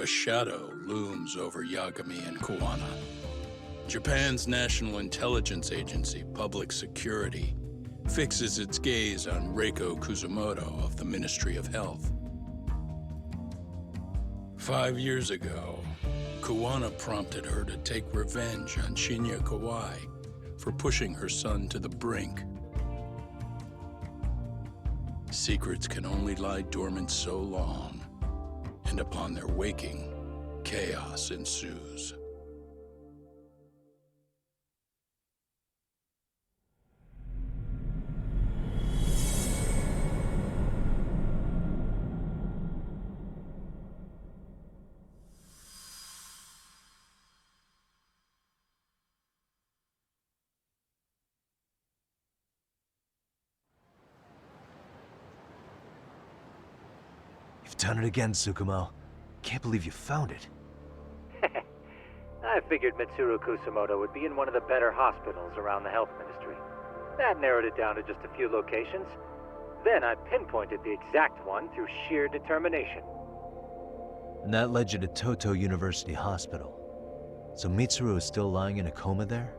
A shadow looms over Yagami and Kuwana. Japan's National Intelligence Agency, Public Security, fixes its gaze on Reiko Kusumoto of the Ministry of Health. 5 years ago, Kuwana prompted her to take revenge on Shinya Kawai for pushing her son to the brink. Secrets can only lie dormant so long, and upon their waking, chaos ensues. You've done it again, Tsukumo. Can't believe you found it. I figured Mitsuru Kusumoto would be in one of the better hospitals around the health ministry. That narrowed it down to just a few locations. Then I pinpointed the exact one through sheer determination. And that led you to Toto University Hospital. So Mitsuru is still lying in a coma there?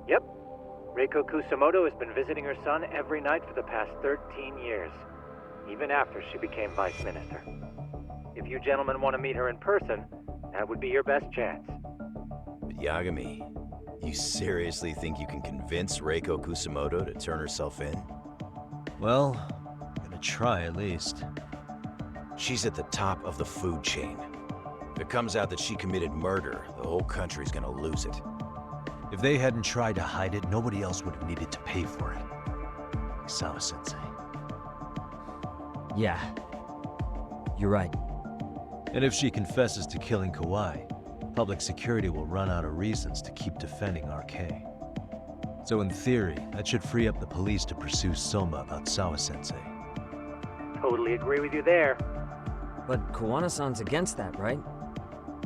Yep. Reiko Kusumoto has been visiting her son every night for the past 13 years. Even after she became vice minister. If you gentlemen want to meet her in person, that would be your best chance. But Yagami, you seriously think you can convince Reiko Kusumoto to turn herself in? Well, I'm gonna try at least. She's at the top of the food chain. If it comes out that she committed murder, the whole country's gonna lose it. If they hadn't tried to hide it, nobody else would have needed to pay for it. Like Sawa-sensei. Yeah. You're right. And if she confesses to killing Kawai, public security will run out of reasons to keep defending RK. So in theory, that should free up the police to pursue Soma about Sawa-sensei. Totally agree with you there. But Kuwana-san's against that, right?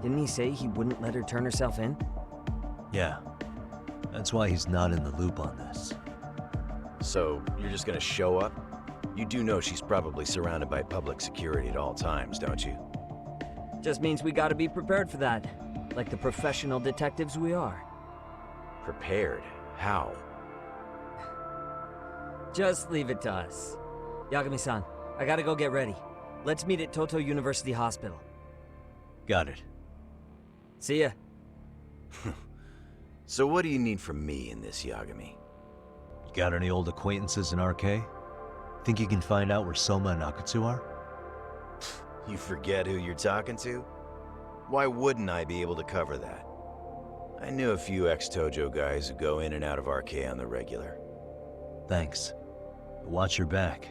Didn't he say he wouldn't let her turn herself in? Yeah. That's why he's not in the loop on this. So, you're just gonna show up? You do know she's probably surrounded by public security at all times, don't you? Just means we gotta be prepared for that. Like the professional detectives we are. Prepared? How? Just leave it to us. Yagami-san, I gotta go get ready. Let's meet at Toto University Hospital. Got it. See ya. So what do you need from me in this, Yagami? You got any old acquaintances in RK? Think you can find out where Soma and Akutsu are? You forget who you're talking to? Why wouldn't I be able to cover that? I knew a few ex-Tojo guys who go in and out of RK on the regular. Thanks. But watch your back.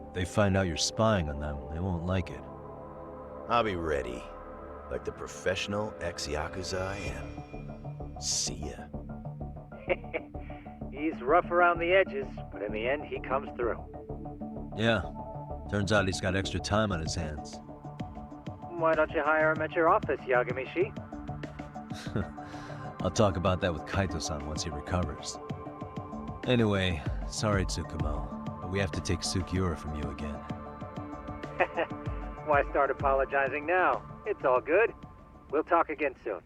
If they find out you're spying on them, they won't like it. I'll be ready, like the professional ex-Yakuza I am. See ya. He's rough around the edges, but in the end he comes through. Yeah. Turns out he's got extra time on his hands. Why don't you hire him at your office, Yagami-shi? I'll talk about that with Kaito-san once he recovers. Anyway, sorry Tsukumo, but we have to take Sukiura from you again. Why start apologizing now? It's all good. We'll talk again soon.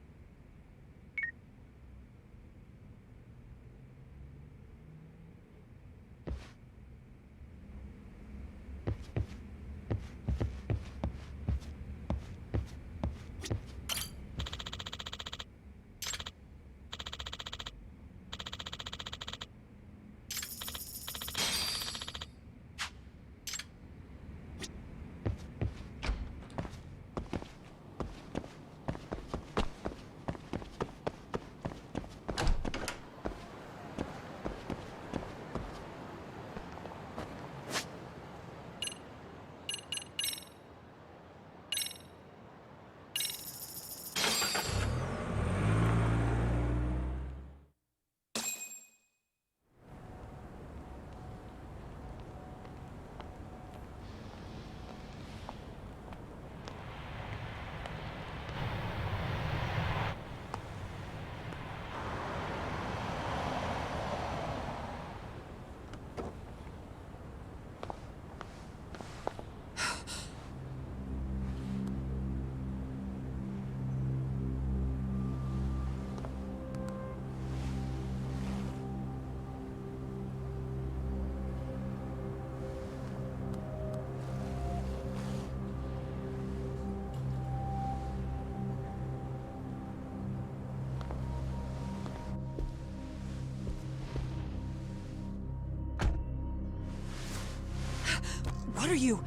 What are you...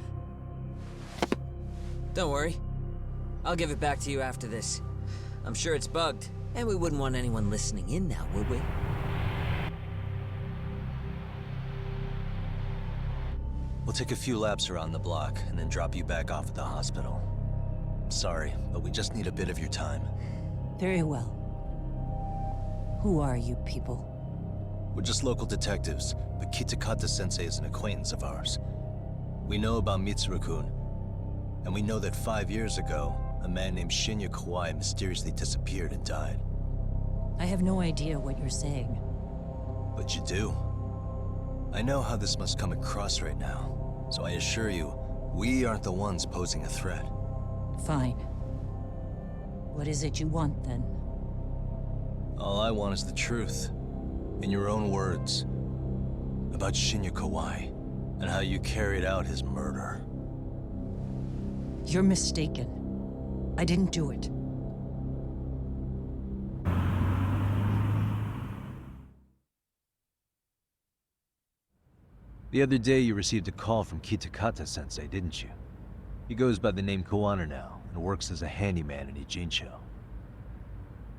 Don't worry. I'll give it back to you after this. I'm sure it's bugged, and we wouldn't want anyone listening in now, would we? We'll take a few laps around the block, and then drop you back off at the hospital. Sorry, but we just need a bit of your time. Very well. Who are you people? We're just local detectives, but Kitakata-sensei is an acquaintance of ours. We know about Mitsuru-kun, and we know that 5 years ago, a man named Shinya Kawai mysteriously disappeared and died. I have no idea what you're saying. But you do. I know how this must come across right now, so I assure you, we aren't the ones posing a threat. Fine. What is it you want, then? All I want is the truth. In your own words. About Shinya Kawai, and how you carried out his murder. You're mistaken. I didn't do it. The other day you received a call from Kitakata-sensei, didn't you? He goes by the name Koana now, and works as a handyman in Ijincho.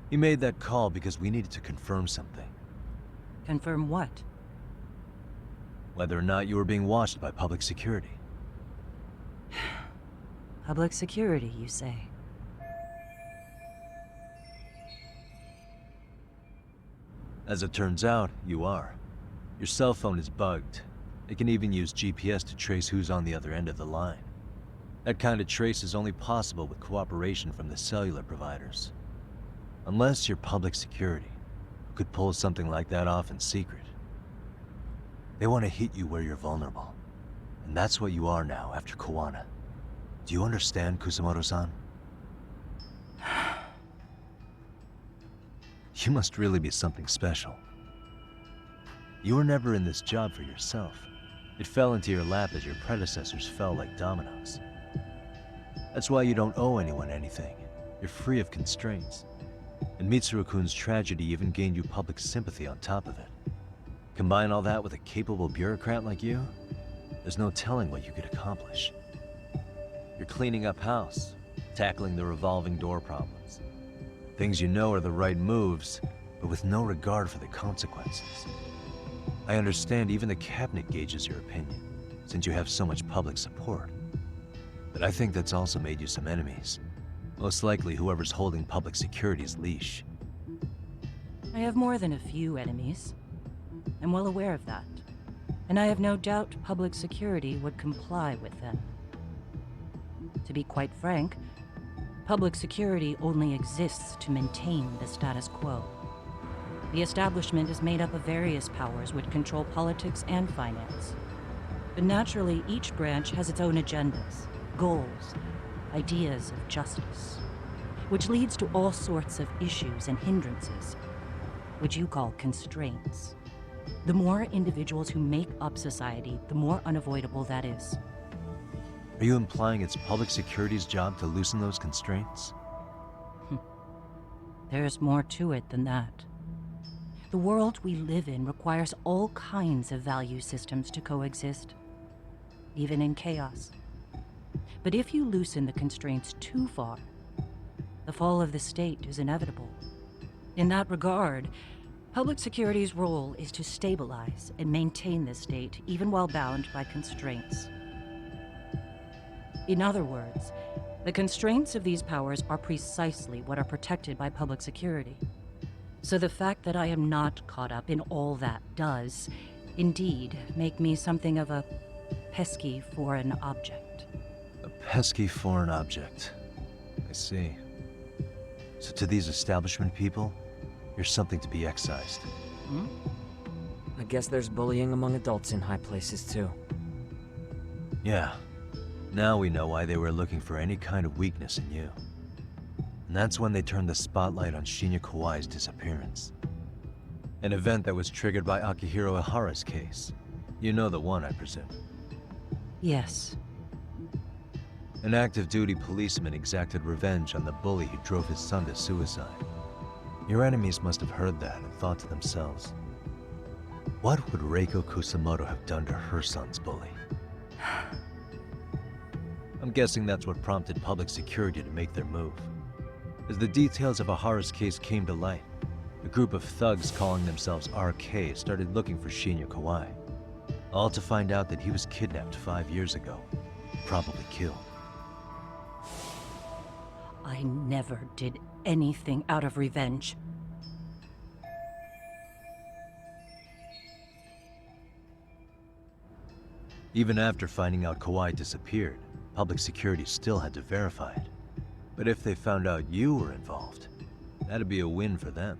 He made that call because we needed to confirm something. Confirm what? Whether or not you were being watched by public security. Public security, you say? As it turns out, you are. Your cell phone is bugged. It can even use GPS to trace who's on the other end of the line. That kind of trace is only possible with cooperation from the cellular providers. Unless you're public security, who could pull something like that off in secret. They want to hit you where you're vulnerable. And that's what you are now after Koana. Do you understand, Kusamoto-san? You must really be something special. You were never in this job for yourself. It fell into your lap as your predecessors fell like dominoes. That's why you don't owe anyone anything. You're free of constraints. And Mitsuru-kun's tragedy even gained you public sympathy on top of it. Combine all that with a capable bureaucrat like you, there's no telling what you could accomplish. You're cleaning up house, tackling the revolving door problems. Things you know are the right moves, but with no regard for the consequences. I understand even the cabinet gauges your opinion, since you have so much public support. But I think that's also made you some enemies. Most likely whoever's holding public security's leash. I have more than a few enemies. I'm well aware of that. And I have no doubt public security would comply with them. To be quite frank, public security only exists to maintain the status quo. The establishment is made up of various powers which control politics and finance. But naturally, each branch has its own agendas, goals, ideas of justice, which leads to all sorts of issues and hindrances, which you call constraints. The more individuals who make up society, the more unavoidable that is. Are you implying it's public security's job to loosen those constraints? There's more to it than that. The world we live in requires all kinds of value systems to coexist, even in chaos. But if you loosen the constraints too far, the fall of the state is inevitable. In that regard, public security's role is to stabilize and maintain the state, even while bound by constraints. In other words, the constraints of these powers are precisely what are protected by public security. So the fact that I am not caught up in all that does, indeed, make me something of a pesky foreign object. A pesky foreign object. I see. So to these establishment people, you're something to be excised. I guess there's bullying among adults in high places, too. Yeah. Now we know why they were looking for any kind of weakness in you. And that's when they turned the spotlight on Shinya Kawai's disappearance. An event that was triggered by Akihiro Ihara's case. You know the one, I presume. Yes. An active-duty policeman exacted revenge on the bully who drove his son to suicide. Your enemies must have heard that and thought to themselves, what would Reiko Kusamoto have done to her son's bully? I'm guessing that's what prompted public security to make their move. As the details of Ahara's case came to light, a group of thugs calling themselves RK started looking for Shinya Kawai, all to find out that he was kidnapped 5 years ago, probably killed. I never did anything out of revenge. Even after finding out Kawai disappeared, public security still had to verify it. But if they found out you were involved, that'd be a win for them.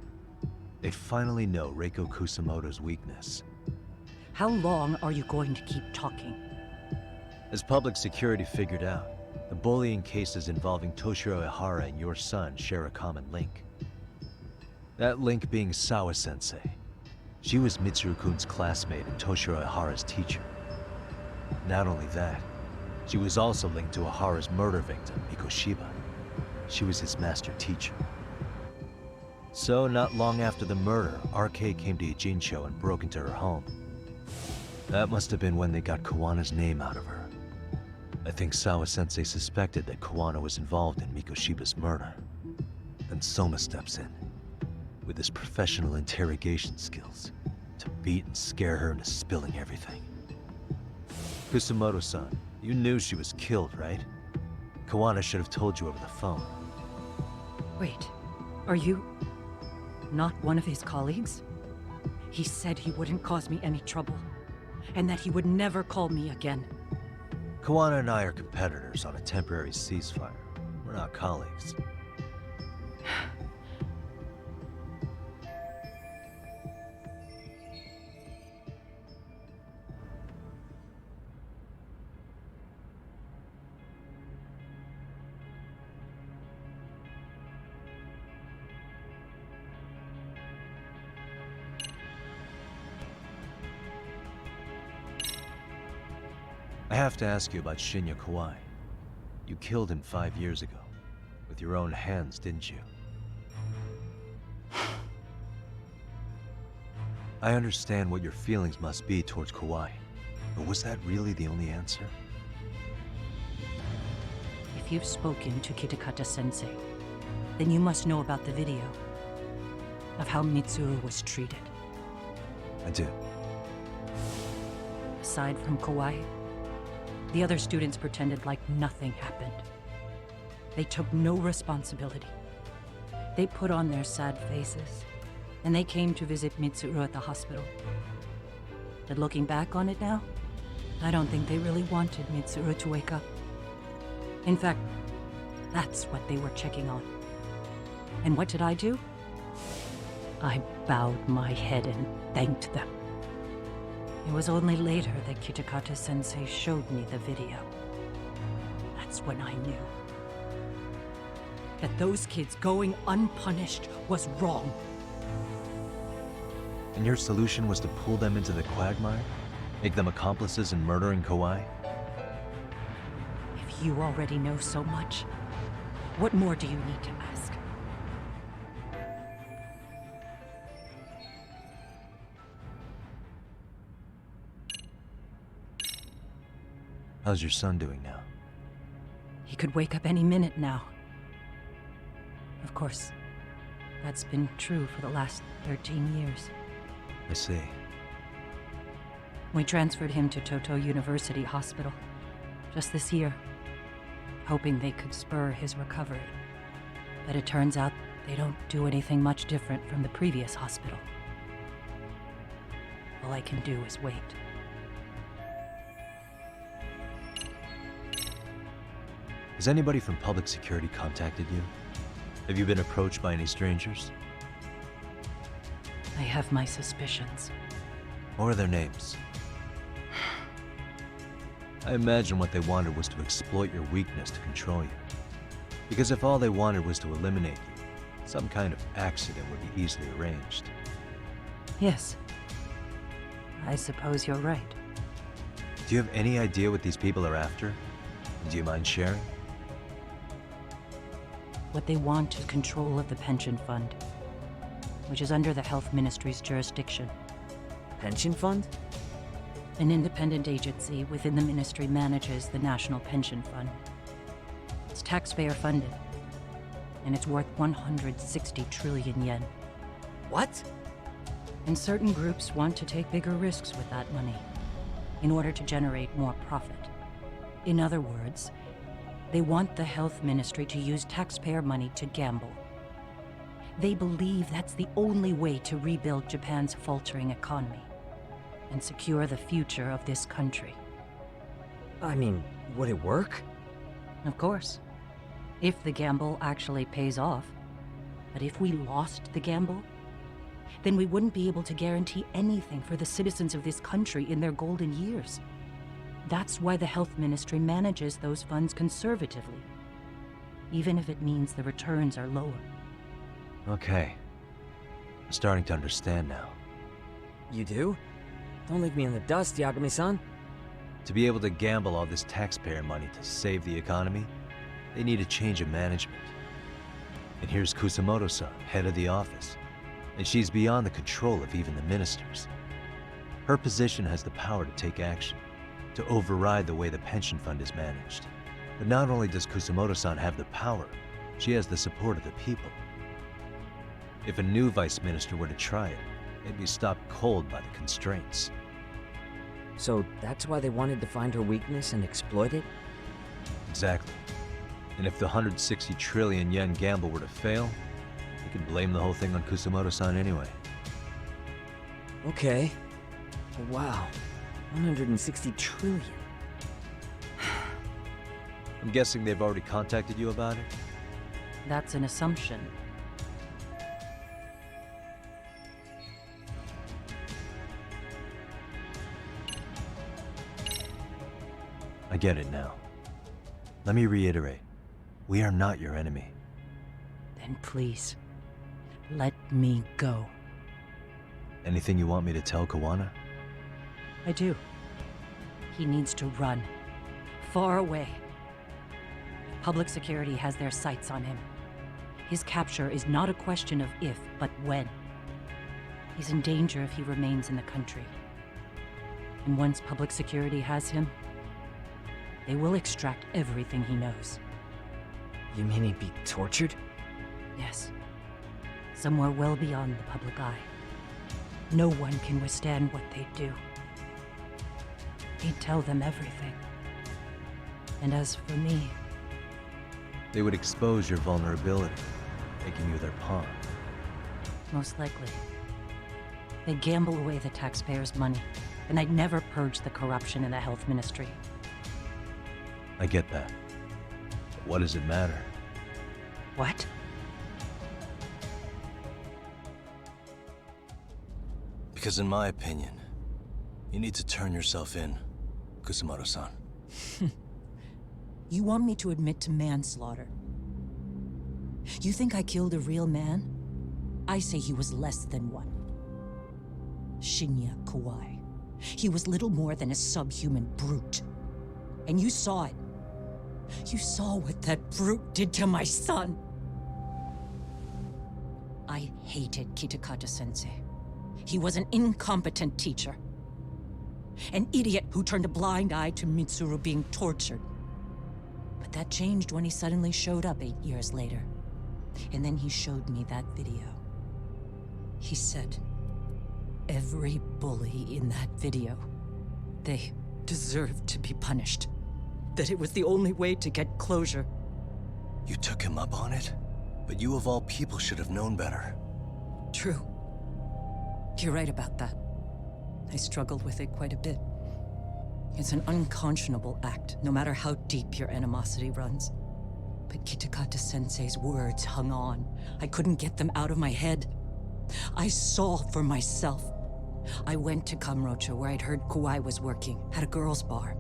They'd finally know Reiko Kusamoto's weakness. How long are you going to keep talking? As public security figured out, the bullying cases involving Toshiro Ihara and your son share a common link. That link being Sawa-sensei. She was Mitsuru-kun's classmate and Toshiro Ihara's teacher. Not only that, she was also linked to Ihara's murder victim, Mikoshiba. She was his master teacher. So, not long after the murder, RK came to Ijincho and broke into her home. That must have been when they got Kawana's name out of her. I think Sawa-sensei suspected that Kawana was involved in Mikoshiba's murder. Then Soma steps in, with his professional interrogation skills, to beat and scare her into spilling everything. Kusamoto-san, you knew she was killed, right? Kawana should have told you over the phone. Wait, are you not one of his colleagues? He said he wouldn't cause me any trouble, and that he would never call me again. Kawana and I are competitors on a temporary ceasefire. We're not colleagues. I have to ask you about Shinya Kawai. You killed him 5 years ago. With your own hands, didn't you? I understand what your feelings must be towards Kawai, but was that really the only answer? If you've spoken to Kitakata-sensei, then you must know about the video of how Mitsuru was treated. I do. Aside from Kawai, the other students pretended like nothing happened. They took no responsibility. They put on their sad faces, and they came to visit Mitsuru at the hospital. But looking back on it now, I don't think they really wanted Mitsuru to wake up. In fact, that's what they were checking on. And what did I do? I bowed my head and thanked them. It was only later that Kitakata-sensei showed me the video. That's when I knew that those kids going unpunished was wrong. And your solution was to pull them into the quagmire? Make them accomplices in murdering Kawai? If you already know so much, what more do you need to ask? How's your son doing now? He could wake up any minute now. Of course, that's been true for the last 13 years. I see. We transferred him to Toto University Hospital just this year, hoping they could spur his recovery. But it turns out they don't do anything much different from the previous hospital. All I can do is wait. Has anybody from public security contacted you? Have you been approached by any strangers? I have my suspicions. What are their names? I imagine what they wanted was to exploit your weakness to control you. Because if all they wanted was to eliminate you, some kind of accident would be easily arranged. Yes. I suppose you're right. Do you have any idea what these people are after? Do you mind sharing? What they want is control of the pension fund, which is under the Health Ministry's jurisdiction. Pension fund? An independent agency within the ministry manages the National Pension Fund. It's taxpayer funded. And it's worth 160 trillion yen. What? And certain groups want to take bigger risks with that money in order to generate more profit. In other words, they want the health ministry to use taxpayer money to gamble. They believe that's the only way to rebuild Japan's faltering economy and secure the future of this country. I mean, would it work? Of course. If the gamble actually pays off. But if we lost the gamble, then we wouldn't be able to guarantee anything for the citizens of this country in their golden years. That's why the health ministry manages those funds conservatively, even if it means the returns are lower. Okay. I'm starting to understand now. You do? Don't leave me in the dust, Yagami-san. To be able to gamble all this taxpayer money to save the economy, they need a change of management. And here's Kusamoto-san, head of the office. And she's beyond the control of even the ministers. Her position has the power to take action, to override the way the pension fund is managed. But not only does Kusamoto-san have the power, she has the support of the people. If a new vice minister were to try it, they'd be stopped cold by the constraints. So that's why they wanted to find her weakness and exploit it? Exactly. And if the 160 trillion yen gamble were to fail, they could blame the whole thing on Kusamoto-san anyway. Okay. Wow. 160 trillion. I'm guessing they've already contacted you about it? That's an assumption. I get it now. Let me reiterate. We are not your enemy. Then please, let me go. Anything you want me to tell Kawana? I do. He needs to run. Far away. Public security has their sights on him. His capture is not a question of if, but when. He's in danger if he remains in the country. And once public security has him, they will extract everything he knows. You mean he'd be tortured? Yes. Somewhere well beyond the public eye. No one can withstand what they do. He'd tell them everything. And as for me... They would expose your vulnerability, making you their pawn. Most likely. They'd gamble away the taxpayers' money, and I'd never purge the corruption in the health ministry. I get that. But what does it matter? What? Because in my opinion, you need to turn yourself in, Kusamoto-san. You want me to admit to manslaughter? You think I killed a real man? I say he was less than one. Shinya Kawai. He was little more than a subhuman brute. And you saw it. You saw what that brute did to my son. I hated Kitakata-sensei. He was an incompetent teacher. An idiot who turned a blind eye to Mitsuru being tortured. But that changed when he suddenly showed up 8 years later. And then he showed me that video. He said, every bully in that video, they deserved to be punished. That it was the only way to get closure. You took him up on it? But you of all people should have known better. True. You're right about that. I struggled with it quite a bit. It's an unconscionable act, no matter how deep your animosity runs. But Kitakata-sensei's words hung on. I couldn't get them out of my head. I saw for myself. I went to Kamurocho, where I'd heard Kawai was working, at a girls' bar.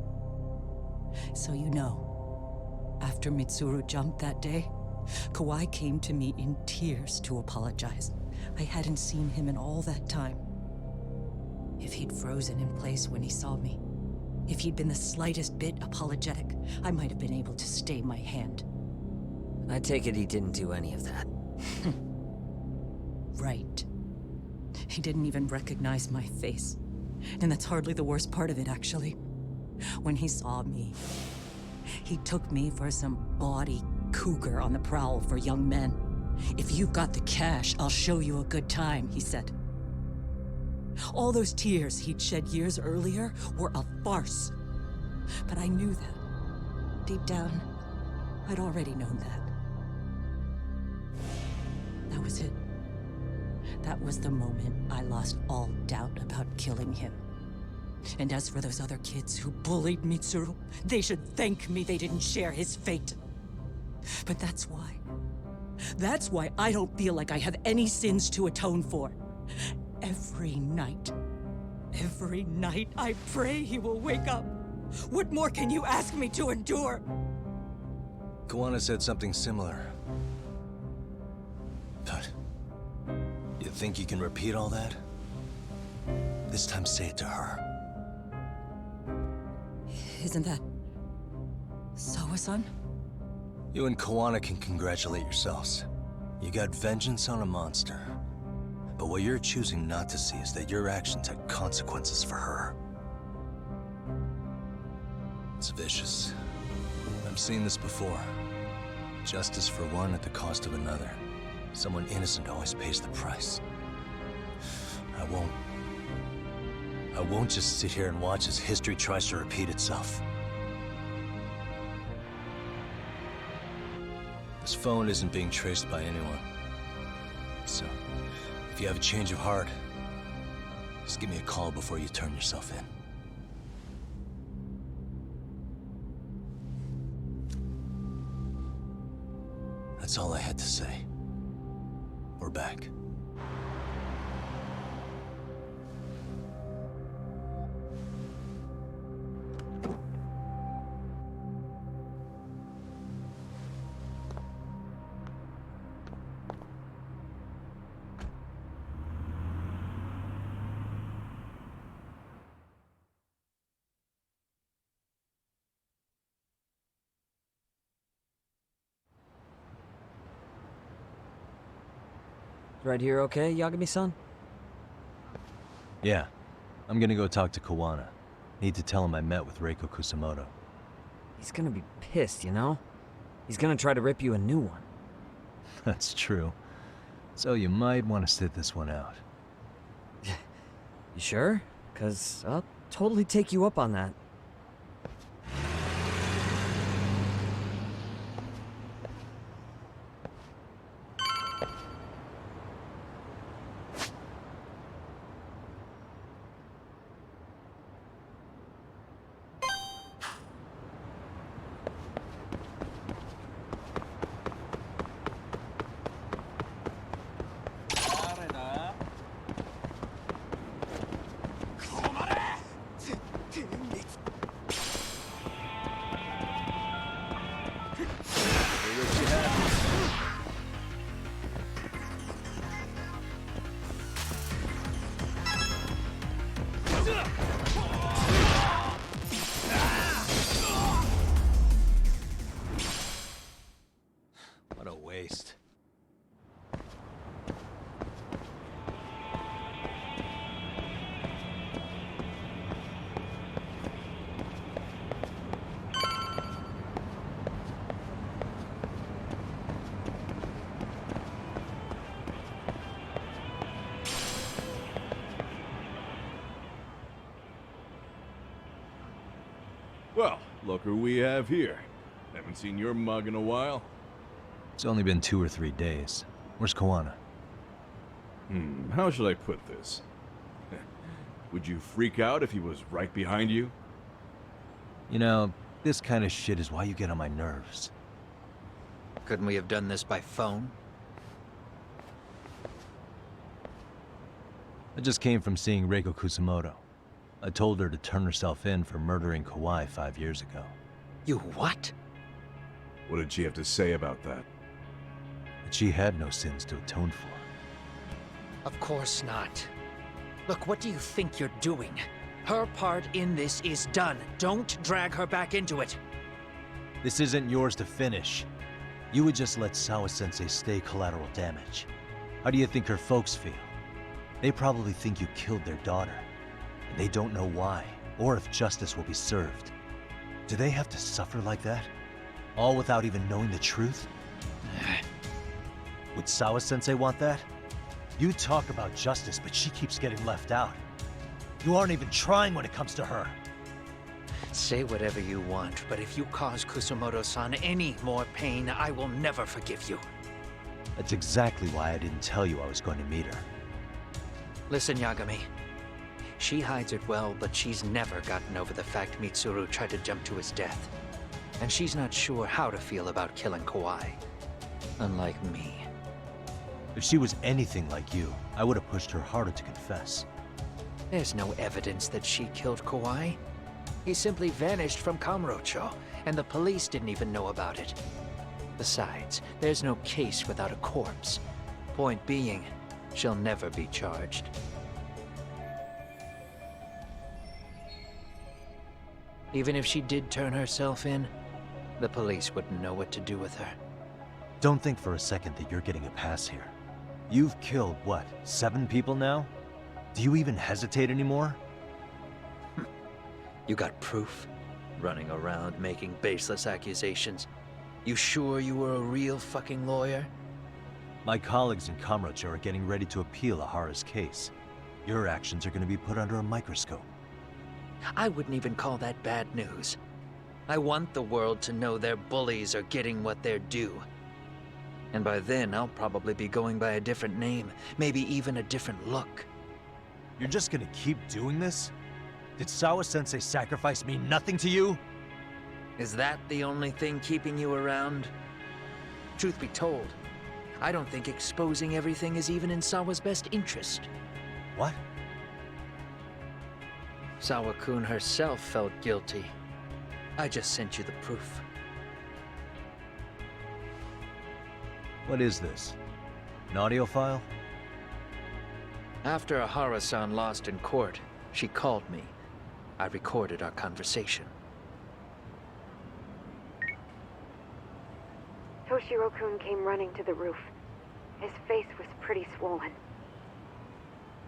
So you know, after Mitsuru jumped that day, Kawai came to me in tears to apologize. I hadn't seen him in all that time. If he'd frozen in place when he saw me, if he'd been the slightest bit apologetic, I might have been able to stay my hand. I take it he didn't do any of that. Right. He didn't even recognize my face. And that's hardly the worst part of it, actually. When he saw me, he took me for some bawdy cougar on the prowl for young men. If you've got the cash, I'll show you a good time, he said. All those tears he'd shed years earlier were a farce. But I knew that. Deep down, I'd already known that. That was it. That was the moment I lost all doubt about killing him. And as for those other kids who bullied Mitsuru, they should thank me they didn't share his fate. But that's why I don't feel like I have any sins to atone for. Every night I pray he will wake up. What more can you ask me to endure? Kuwana said something similar. But you think you can repeat all that? This time say it to her. Isn't that Sawa-san? You and Kuwana can congratulate yourselves. You got vengeance on a monster. But what you're choosing not to see is that your actions had consequences for her. It's vicious. I've seen this before. Justice for one at the cost of another. Someone innocent always pays the price. I won't just sit here and watch as history tries to repeat itself. This phone isn't being traced by anyone. So, if you have a change of heart, just give me a call before you turn yourself in. That's all I had to say. We're back. Right here okay, Yagami-san? Yeah. I'm gonna go talk to Kuwana. Need to tell him I met with Reiko Kusamoto. He's gonna be pissed, you know? He's gonna try to rip you a new one. That's true. So you might want to sit this one out. You sure? 'Cause I'll totally take you up on that. What a waste. Well, look who we have here. Haven't seen your mug in a while. It's only been 2 or 3 days. Where's Kuwana? How should I put this? Would you freak out if he was right behind you? You know, this kind of shit is why you get on my nerves. Couldn't we have done this by phone? I just came from seeing Reiko Kusamoto. I told her to turn herself in for murdering Kawai 5 years ago. You what? What did she have to say about that? That she had no sins to atone for. Of course not. Look, what do you think you're doing? Her part in this is done. Don't drag her back into it. This isn't yours to finish. You would just let Sawa-sensei stay collateral damage. How do you think her folks feel? They probably think you killed their daughter. And they don't know why, or if justice will be served. Do they have to suffer like that? All without even knowing the truth? Would Sawa-sensei want that? You talk about justice, but she keeps getting left out. You aren't even trying when it comes to her. Say whatever you want, but if you cause Kusumoto-san any more pain, I will never forgive you. That's exactly why I didn't tell you I was going to meet her. Listen, Yagami. She hides it well, but she's never gotten over the fact Mitsuru tried to jump to his death. And she's not sure how to feel about killing Kawai. Unlike me. If she was anything like you, I would have pushed her harder to confess. There's no evidence that she killed Kawai. He simply vanished from Kamurocho, and the police didn't even know about it. Besides, there's no case without a corpse. Point being, she'll never be charged. Even if she did turn herself in, the police wouldn't know what to do with her. Don't think for a second that you're getting a pass here. You've killed, what, 7 people now? Do you even hesitate anymore? You got proof? Running around making baseless accusations. You sure you were a real fucking lawyer? My colleagues in Kamurocho are getting ready to appeal Ahara's case. Your actions are going to be put under a microscope. I wouldn't even call that bad news. I want the world to know their bullies are getting what they're due. And by then, I'll probably be going by a different name, maybe even a different look. You're just gonna keep doing this? Did Sawa-sensei sacrifice mean nothing to you? Is that the only thing keeping you around? Truth be told, I don't think exposing everything is even in Sawa's best interest. What? Sawa-kun herself felt guilty. I just sent you the proof. What is this? An audio file? After Ahara-san lost in court, she called me. I recorded our conversation. Toshiro-kun came running to the roof. His face was pretty swollen.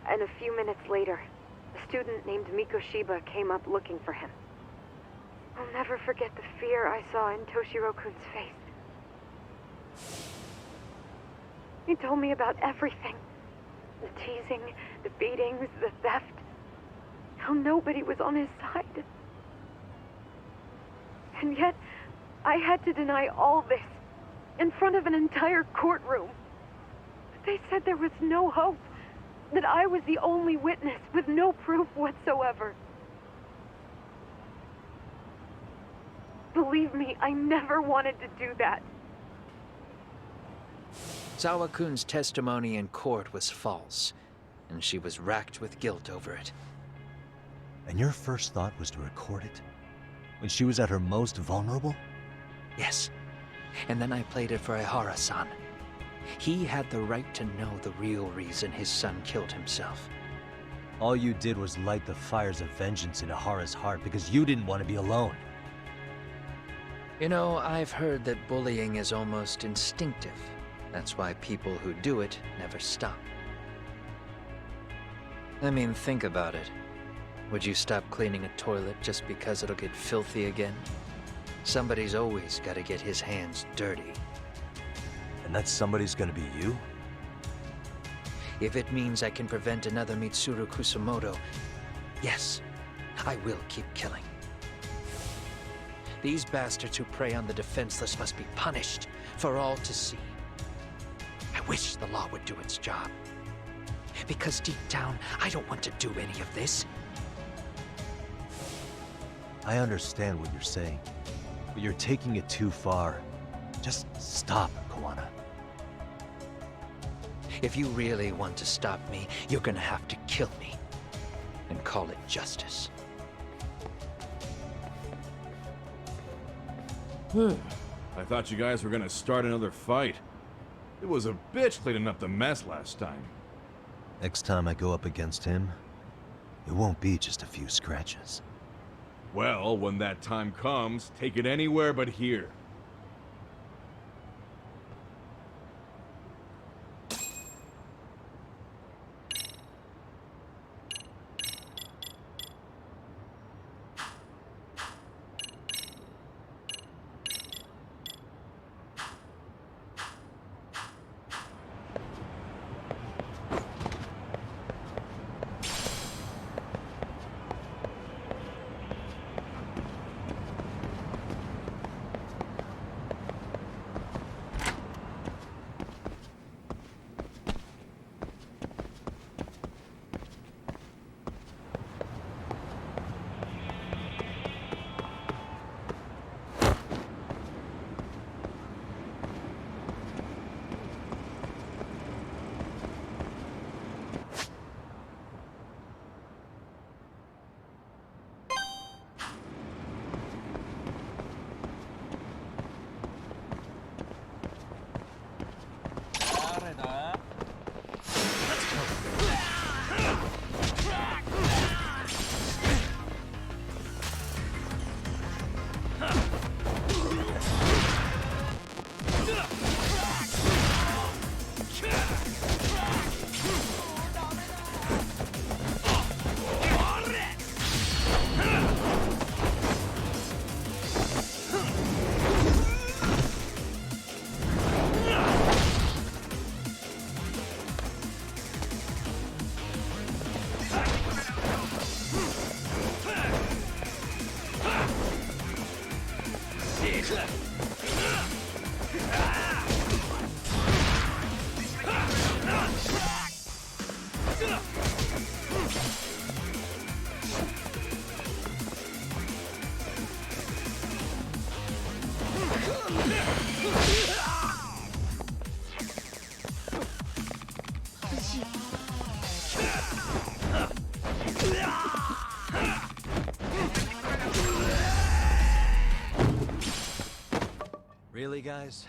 And a few minutes later, a student named Mikoshiba came up looking for him. I'll never forget the fear I saw in Toshiro-kun's face. He told me about everything. The teasing, the beatings, the theft. How nobody was on his side. And yet, I had to deny all this in front of an entire courtroom. They said there was no hope, that I was the only witness with no proof whatsoever. Believe me, I never wanted to do that. Sawa-kun's testimony in court was false, and she was racked with guilt over it. And your first thought was to record it? When she was at her most vulnerable? Yes. And then I played it for Ihara-san. He had the right to know the real reason his son killed himself. All you did was light the fires of vengeance in Ahara's heart because you didn't want to be alone. You know, I've heard that bullying is almost instinctive. That's why people who do it never stop. I mean, think about it. Would you stop cleaning a toilet just because it'll get filthy again? Somebody's always got to get his hands dirty. And that somebody's gonna be you? If it means I can prevent another Mitsuru Kusumoto, yes, I will keep killing. These bastards who prey on the defenseless must be punished for all to see. I wish the law would do its job. Because deep down, I don't want to do any of this. I understand what you're saying, but you're taking it too far. Just stop, Kawana. If you really want to stop me, you're gonna have to kill me. And call it justice. I thought you guys were gonna start another fight. It was a bitch cleaning up the mess last time. Next time I go up against him, it won't be just a few scratches. Well, when that time comes, take it anywhere but here. Really, guys?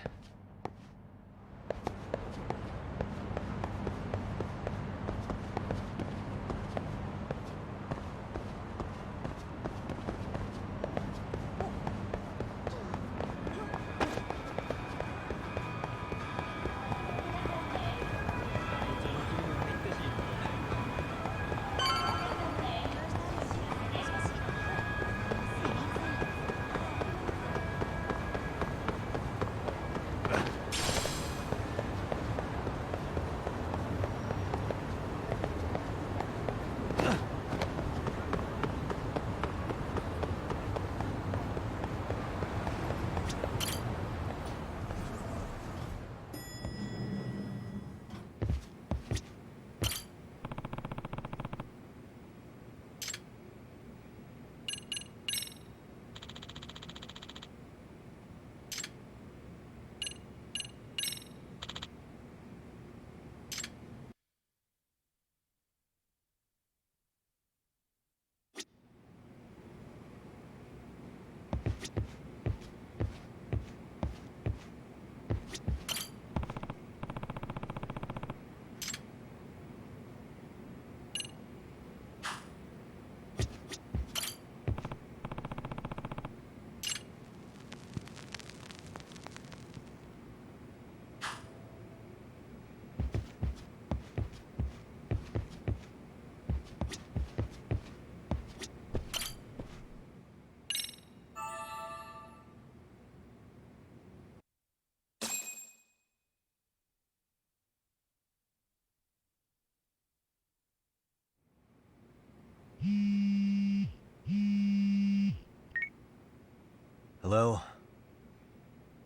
Hello?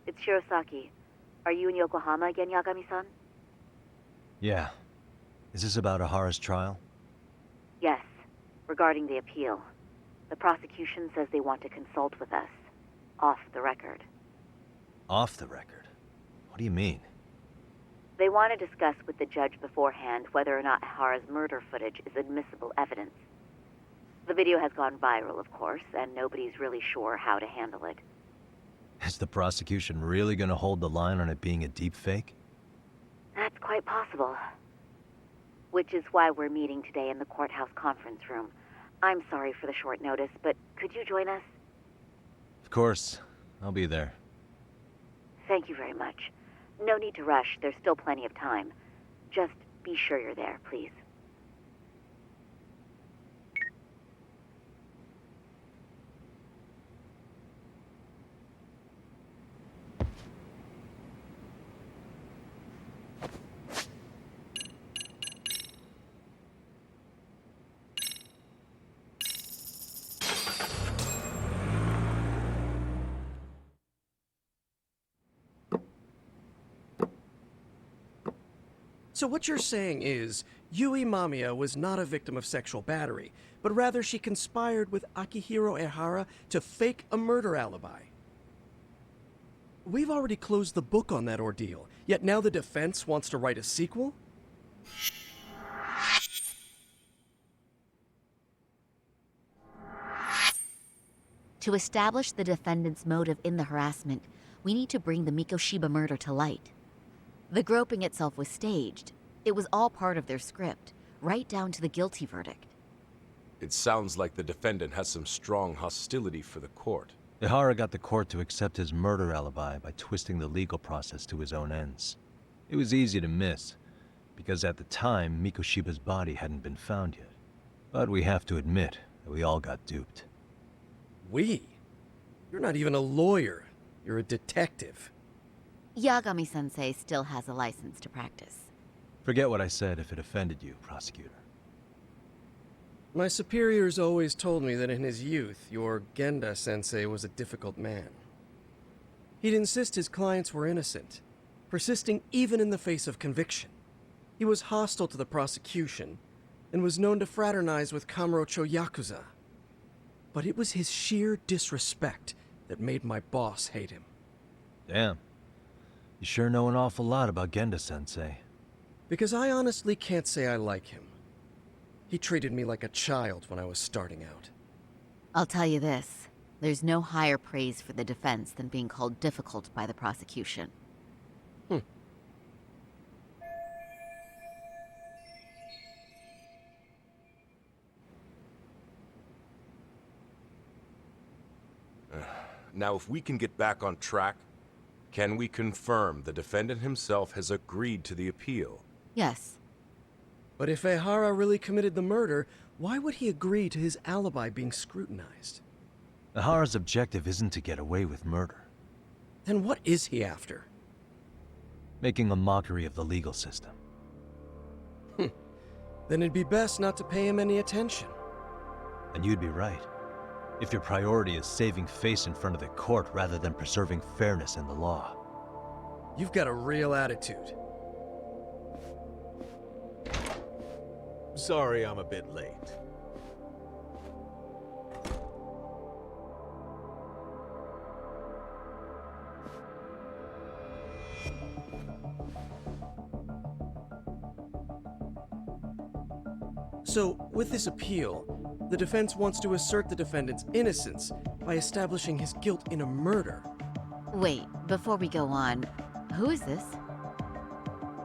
It's Shirosaki. Are you in Yokohama again, Yagami-san? Yeah. Is this about Ahara's trial? Yes, regarding the appeal. The prosecution says they want to consult with us. Off the record. Off the record? What do you mean? They want to discuss with the judge beforehand whether or not Ahara's murder footage is admissible evidence. The video has gone viral, of course, and nobody's really sure how to handle it. Is the prosecution really gonna hold the line on it being a deepfake? That's quite possible. Which is why we're meeting today in the courthouse conference room. I'm sorry for the short notice, but could you join us? Of course. I'll be there. Thank you very much. No need to rush. There's still plenty of time. Just be sure you're there, please. So what you're saying is, Yui Mamiya was not a victim of sexual battery, but rather she conspired with Akihiro Ehara to fake a murder alibi. We've already closed the book on that ordeal, yet now the defense wants to write a sequel? To establish the defendant's motive in the harassment, we need to bring the Mikoshiba murder to light. The groping itself was staged. It was all part of their script, right down to the guilty verdict. It sounds like the defendant has some strong hostility for the court. Ehara got the court to accept his murder alibi by twisting the legal process to his own ends. It was easy to miss, because at the time, Mikoshiba's body hadn't been found yet. But we have to admit that we all got duped. We? You're not even a lawyer. You're a detective. Yagami-sensei still has a license to practice. Forget what I said if it offended you, prosecutor. My superiors always told me that in his youth, your Genda-sensei was a difficult man. He'd insist his clients were innocent, persisting even in the face of conviction. He was hostile to the prosecution, and was known to fraternize with Kamurocho Yakuza. But it was his sheer disrespect that made my boss hate him. Damn. You sure know an awful lot about Genda-sensei. Because I honestly can't say I like him. He treated me like a child when I was starting out. I'll tell you this. There's no higher praise for the defense than being called difficult by the prosecution. Now, if we can get back on track, can we confirm the defendant himself has agreed to the appeal? Yes. But if Ehara really committed the murder, why would he agree to his alibi being scrutinized? Ehara's objective isn't to get away with murder. Then what is he after? Making a mockery of the legal system. Then it'd be best not to pay him any attention. And you'd be right. If your priority is saving face in front of the court rather than preserving fairness in the law. You've got a real attitude. Sorry I'm a bit late. So, with this appeal, the defense wants to assert the defendant's innocence by establishing his guilt in a murder. Wait, before we go on, who is this?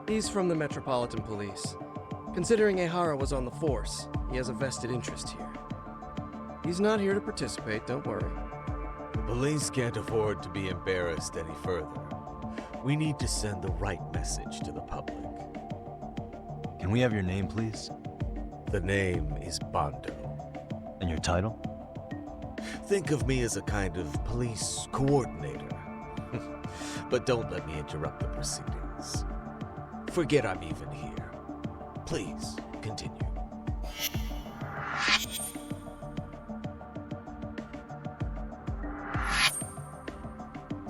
He's from the Metropolitan Police. Considering Ehara was on the force, he has a vested interest here. He's not here to participate, don't worry. The police can't afford to be embarrassed any further. We need to send the right message to the public. Can we have your name, please? The name is Bondo. And your title? Think of me as a kind of police coordinator. But don't let me interrupt the proceedings. Forget I'm even here. Please, continue.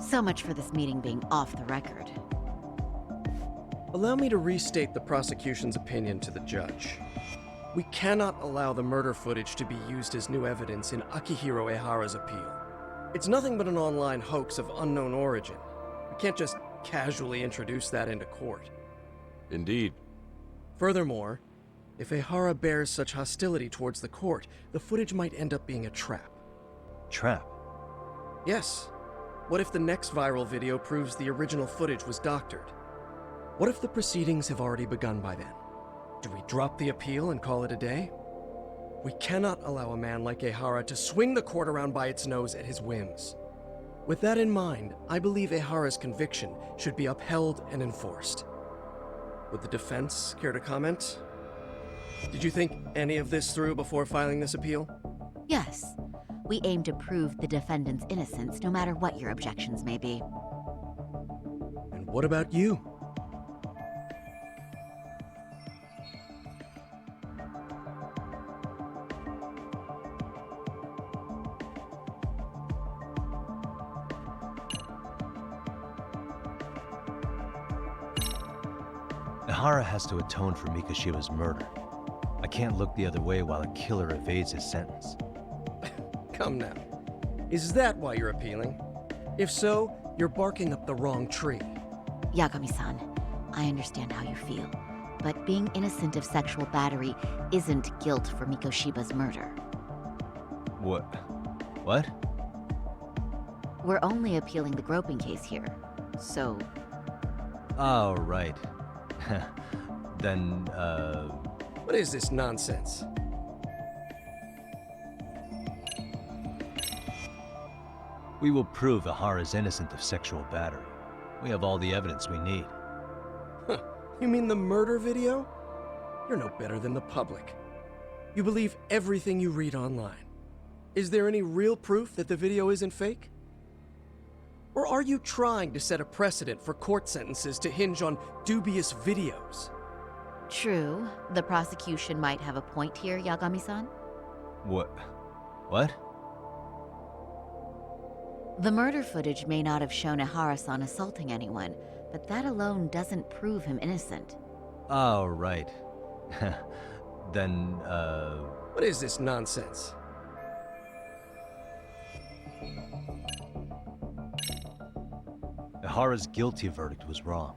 So much for this meeting being off the record. Allow me to restate the prosecution's opinion to the judge. We cannot allow the murder footage to be used as new evidence in Akihiro Ehara's appeal. It's nothing but an online hoax of unknown origin. We can't just casually introduce that into court. Indeed. Furthermore, if Ehara bears such hostility towards the court, the footage might end up being a trap. Trap? Yes. What if the next viral video proves the original footage was doctored? What if the proceedings have already begun by then? Do we drop the appeal and call it a day? We cannot allow a man like Ehara to swing the court around by its nose at his whims. With that in mind, I believe Ehara's conviction should be upheld and enforced. Would the defense care to comment? Did you think any of this through before filing this appeal? Yes. We aim to prove the defendant's innocence no matter what your objections may be. And what about you? Ehara has to atone for Mikoshiba's murder. I can't look the other way while a killer evades his sentence. Come now. Is that why you're appealing? If so, you're barking up the wrong tree. Yagami-san, I understand how you feel, but being innocent of sexual battery isn't guilt for Mikoshiba's murder. What? What? We're only appealing the groping case here, so... Oh, right. Then, What is this nonsense? we will prove Ehara's innocent of sexual battery. We have all the evidence we need. You mean the murder video? You're no better than the public. You believe everything you read online. Is there any real proof that the video isn't fake? Or are you trying to set a precedent for court sentences to hinge on dubious videos? True, the prosecution might have a point here, Yagami-san. What? What? The murder footage may not have shown Ehara-san assaulting anyone, but that alone doesn't prove him innocent. Oh, right. Then, What is this nonsense? Ehara's guilty verdict was wrong.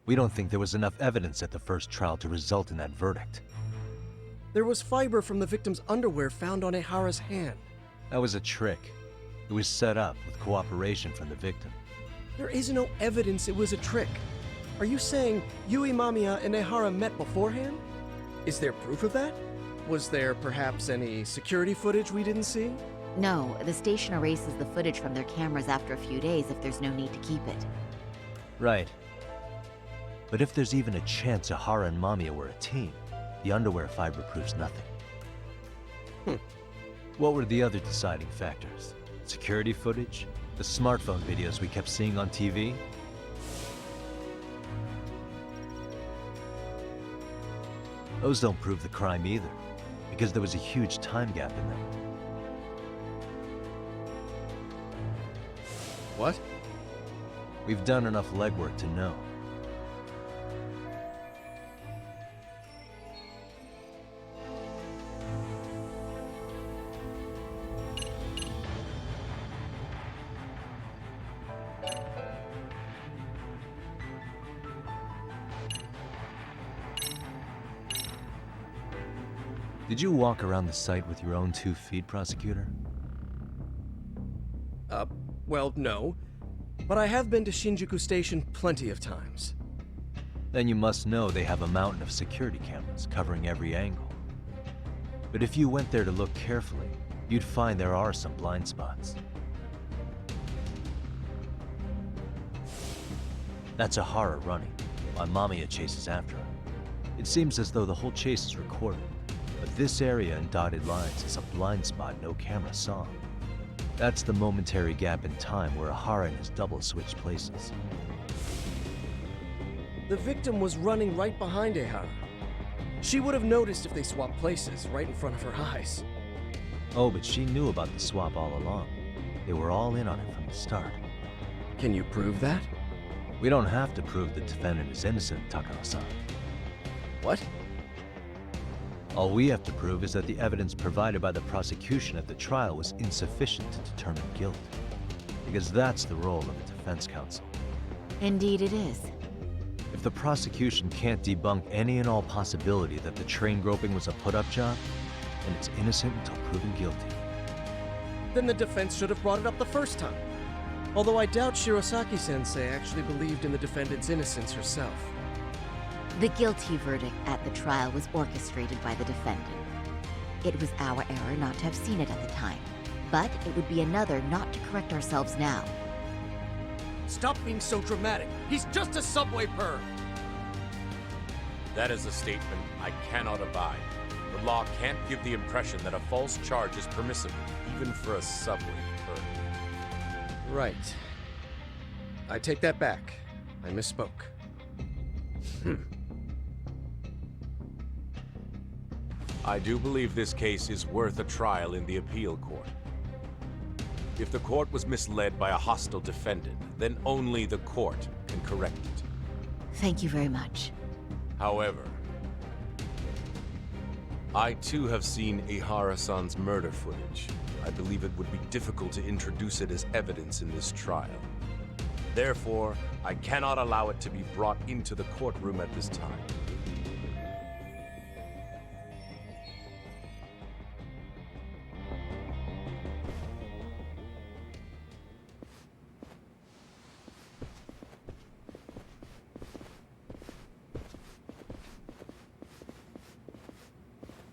We don't think there was enough evidence at the first trial to result in that verdict. There was fiber from the victim's underwear found on Ehara's hand. That was a trick. It was set up with cooperation from the victim. There is no evidence it was a trick. Are you saying Yui Mamiya and Ehara met beforehand? Is there proof of that? Was there perhaps any security footage we didn't see? No, the station erases the footage from their cameras after a few days if there's no need to keep it. Right. But if there's even a chance Ehara and Mamiya were a team, the underwear fiber proves nothing. What were the other deciding factors? Security footage? The smartphone videos we kept seeing on TV? Those don't prove the crime either, because there was a huge time gap in them. What? We've done enough legwork to know. Did you walk around the site with your own 2 feet, prosecutor? Well, no. But I have been to Shinjuku Station plenty of times. Then you must know they have a mountain of security cameras covering every angle. But if you went there to look carefully, you'd find there are some blind spots. That's Ehara running, while Mamiya chases after her. It seems as though the whole chase is recorded, but this area in dotted lines is a blind spot no camera saw. That's the momentary gap in time where Ehara and his double switched places. The victim was running right behind Ehara. She would have noticed if they swapped places right in front of her eyes. Oh, but she knew about the swap all along. They were all in on it from the start. Can you prove that? We don't have to prove the defendant is innocent, Takano-san. What? All we have to prove is that the evidence provided by the prosecution at the trial was insufficient to determine guilt. Because that's the role of the defense counsel. Indeed it is. If the prosecution can't debunk any and all possibility that the train groping was a put-up job, then it's innocent until proven guilty. Then the defense should have brought it up the first time. Although I doubt Shirosaki-sensei actually believed in the defendant's innocence herself. The guilty verdict at the trial was orchestrated by the defendant. It was our error not to have seen it at the time, but it would be another not to correct ourselves now. Stop being so dramatic. He's just a subway perv. That is a statement I cannot abide. The law can't give the impression that a false charge is permissible, even for a subway perv. Right. I take that back. I misspoke. I do believe this case is worth a trial in the appeal court. If the court was misled by a hostile defendant, then only the court can correct it. Thank you very much. However, I too have seen Ehara-san's murder footage. I believe it would be difficult to introduce it as evidence in this trial. Therefore, I cannot allow it to be brought into the courtroom at this time.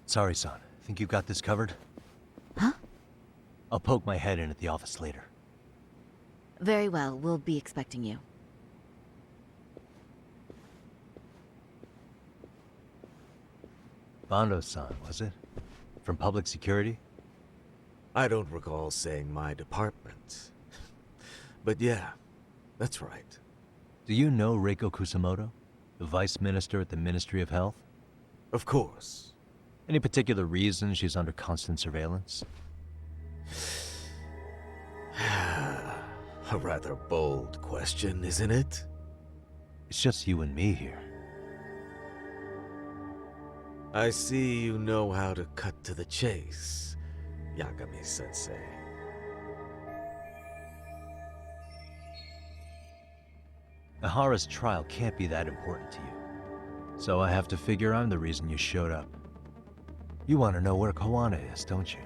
Sorry, son. Think you got this covered? Huh? I'll poke my head in at the office later. Very well, we'll be expecting you. Bando-san, was it? From public security? I don't recall saying my department. But yeah, that's right. Do you know Reiko Kusamoto, the vice minister at the Ministry of Health? Of course. Any particular reason she's under constant surveillance? A rather bold question, isn't it? It's just you and me here. I see you know how to cut to the chase, Yagami-sensei. Ahara's trial can't be that important to you. So I have to figure I'm the reason you showed up. You want to know where Kawana is, don't you?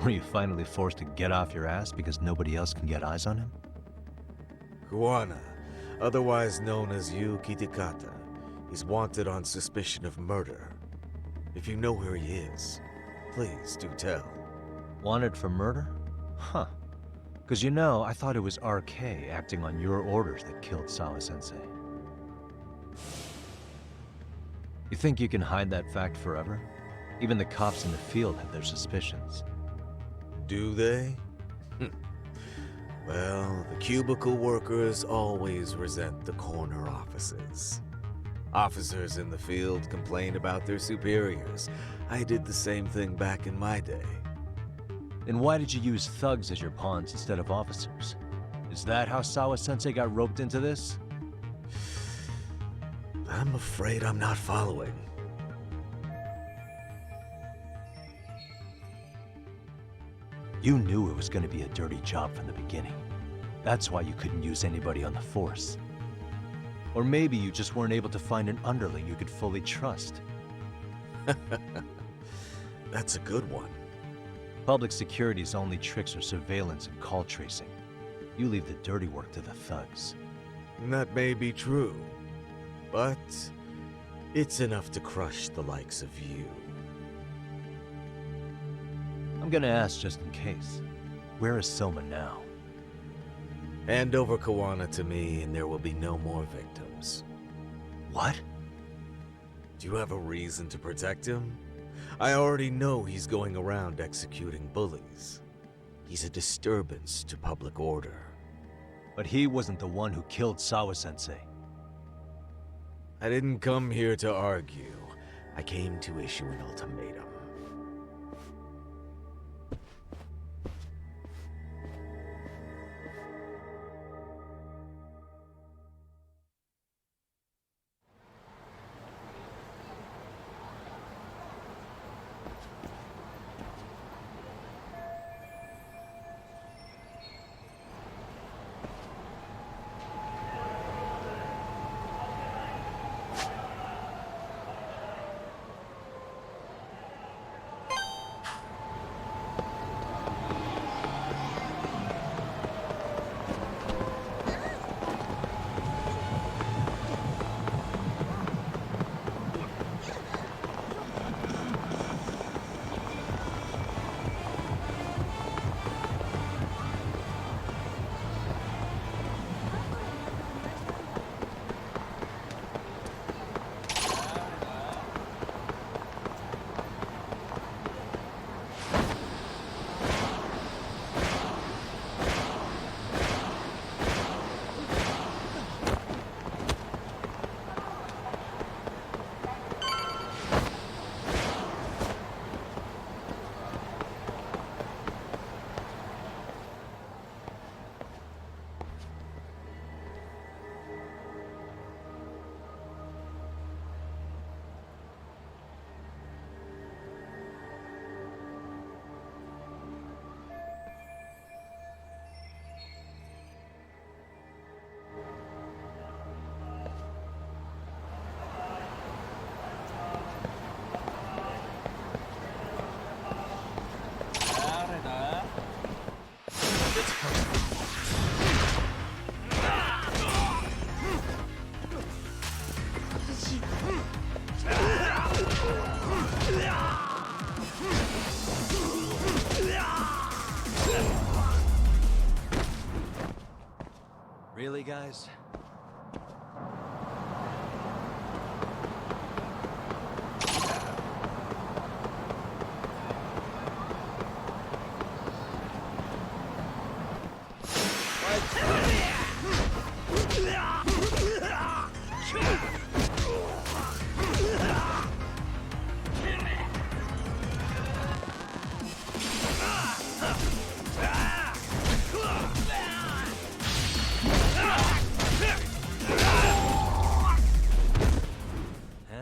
Were you finally forced to get off your ass because nobody else can get eyes on him? Kawana, otherwise known as Yu Kitakata, is wanted on suspicion of murder. If you know where he is, please do tell. Wanted for murder? Huh. Because you know, I thought it was RK acting on your orders that killed Sawa-sensei. You think you can hide that fact forever? Even the cops in the field have their suspicions. Do they? Well, the cubicle workers always resent the corner offices. Officers in the field complain about their superiors. I did the same thing back in my day. Then why did you use thugs as your pawns instead of officers? Is that how Sawa-sensei got roped into this? I'm afraid I'm not following. You knew it was going to be a dirty job from the beginning. That's why you couldn't use anybody on the force. Or maybe you just weren't able to find an underling you could fully trust. That's a good one. Public security's only tricks are surveillance and call tracing. You leave the dirty work to the thugs. That may be true, but it's enough to crush the likes of you. I'm gonna ask just in case. Where is Soma now? Hand over Kawana to me and there will be no more victims. What? Do you have a reason to protect him? I already know he's going around executing bullies. He's a disturbance to public order. But he wasn't the one who killed Sawa-sensei. I didn't come here to argue. I came to issue an ultimatum. Really, guys?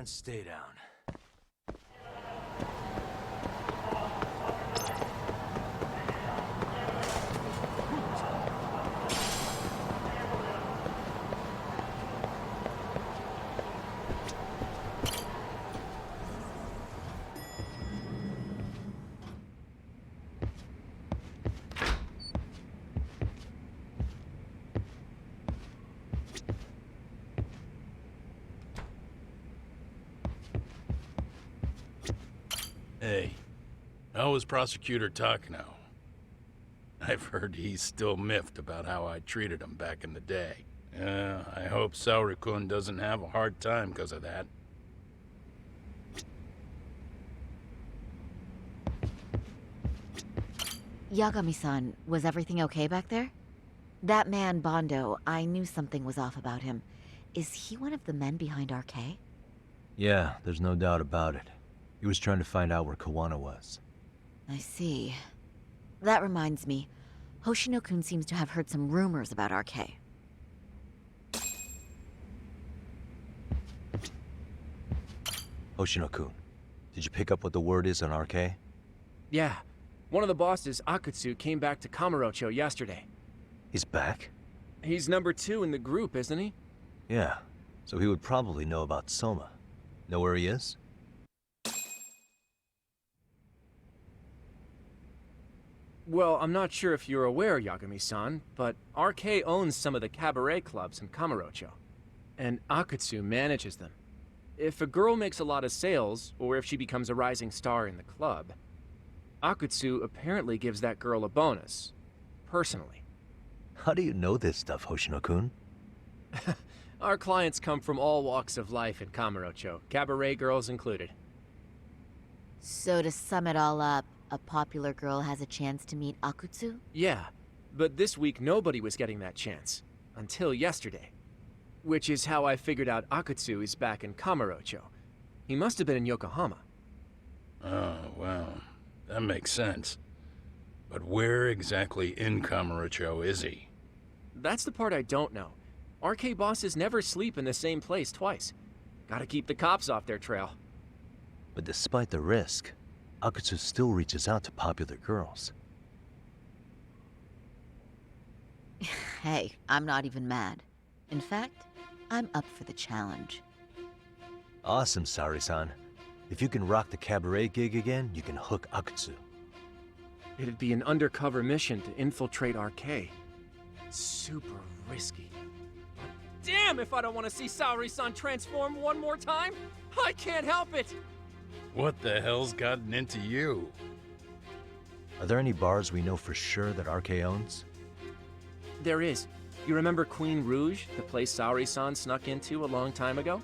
Stay down. Hey, how was Prosecutor Takano? I've heard he's still miffed about how I treated him back in the day. I hope Saori-kun doesn't have a hard time because of that. Yagami-san, was everything okay back there? That man, Bondo, I knew something was off about him. Is he one of the men behind RK? Yeah, there's no doubt about it. He was trying to find out where Kawana was. I see. That reminds me, Hoshino-kun seems to have heard some rumors about RK. Hoshino-kun, did you pick up what the word is on RK? Yeah. One of the bosses, Akutsu, came back to Kamurocho yesterday. He's back? He's number 2 in the group, isn't he? Yeah, so he would probably know about Soma. Know where he is? Well, I'm not sure if you're aware, Yagami-san, but RK owns some of the cabaret clubs in Kamurocho, and Akutsu manages them. If a girl makes a lot of sales, or if she becomes a rising star in the club, Akutsu apparently gives that girl a bonus, personally. How do you know this stuff, Hoshino-kun? Our clients come from all walks of life in Kamurocho, cabaret girls included. So to sum it all up, a popular girl has a chance to meet Akutsu? Yeah, but this week nobody was getting that chance. Until yesterday. Which is how I figured out Akutsu is back in Kamurocho. He must have been in Yokohama. Oh, well, that makes sense. But where exactly in Kamurocho is he? That's the part I don't know. RK bosses never sleep in the same place twice. Gotta keep the cops off their trail. But despite the risk, Akutsu still reaches out to popular girls. Hey, I'm not even mad. In fact, I'm up for the challenge. Awesome, Saori-san. If you can rock the cabaret gig again, you can hook Akutsu. It'd be an undercover mission to infiltrate RK. Super risky. But damn if I don't want to see Saori-san transform one more time! I can't help it! What the hell's gotten into you? Are there any bars we know for sure that RK owns? There is. You remember Queen Rouge, the place Saori-san snuck into a long time ago?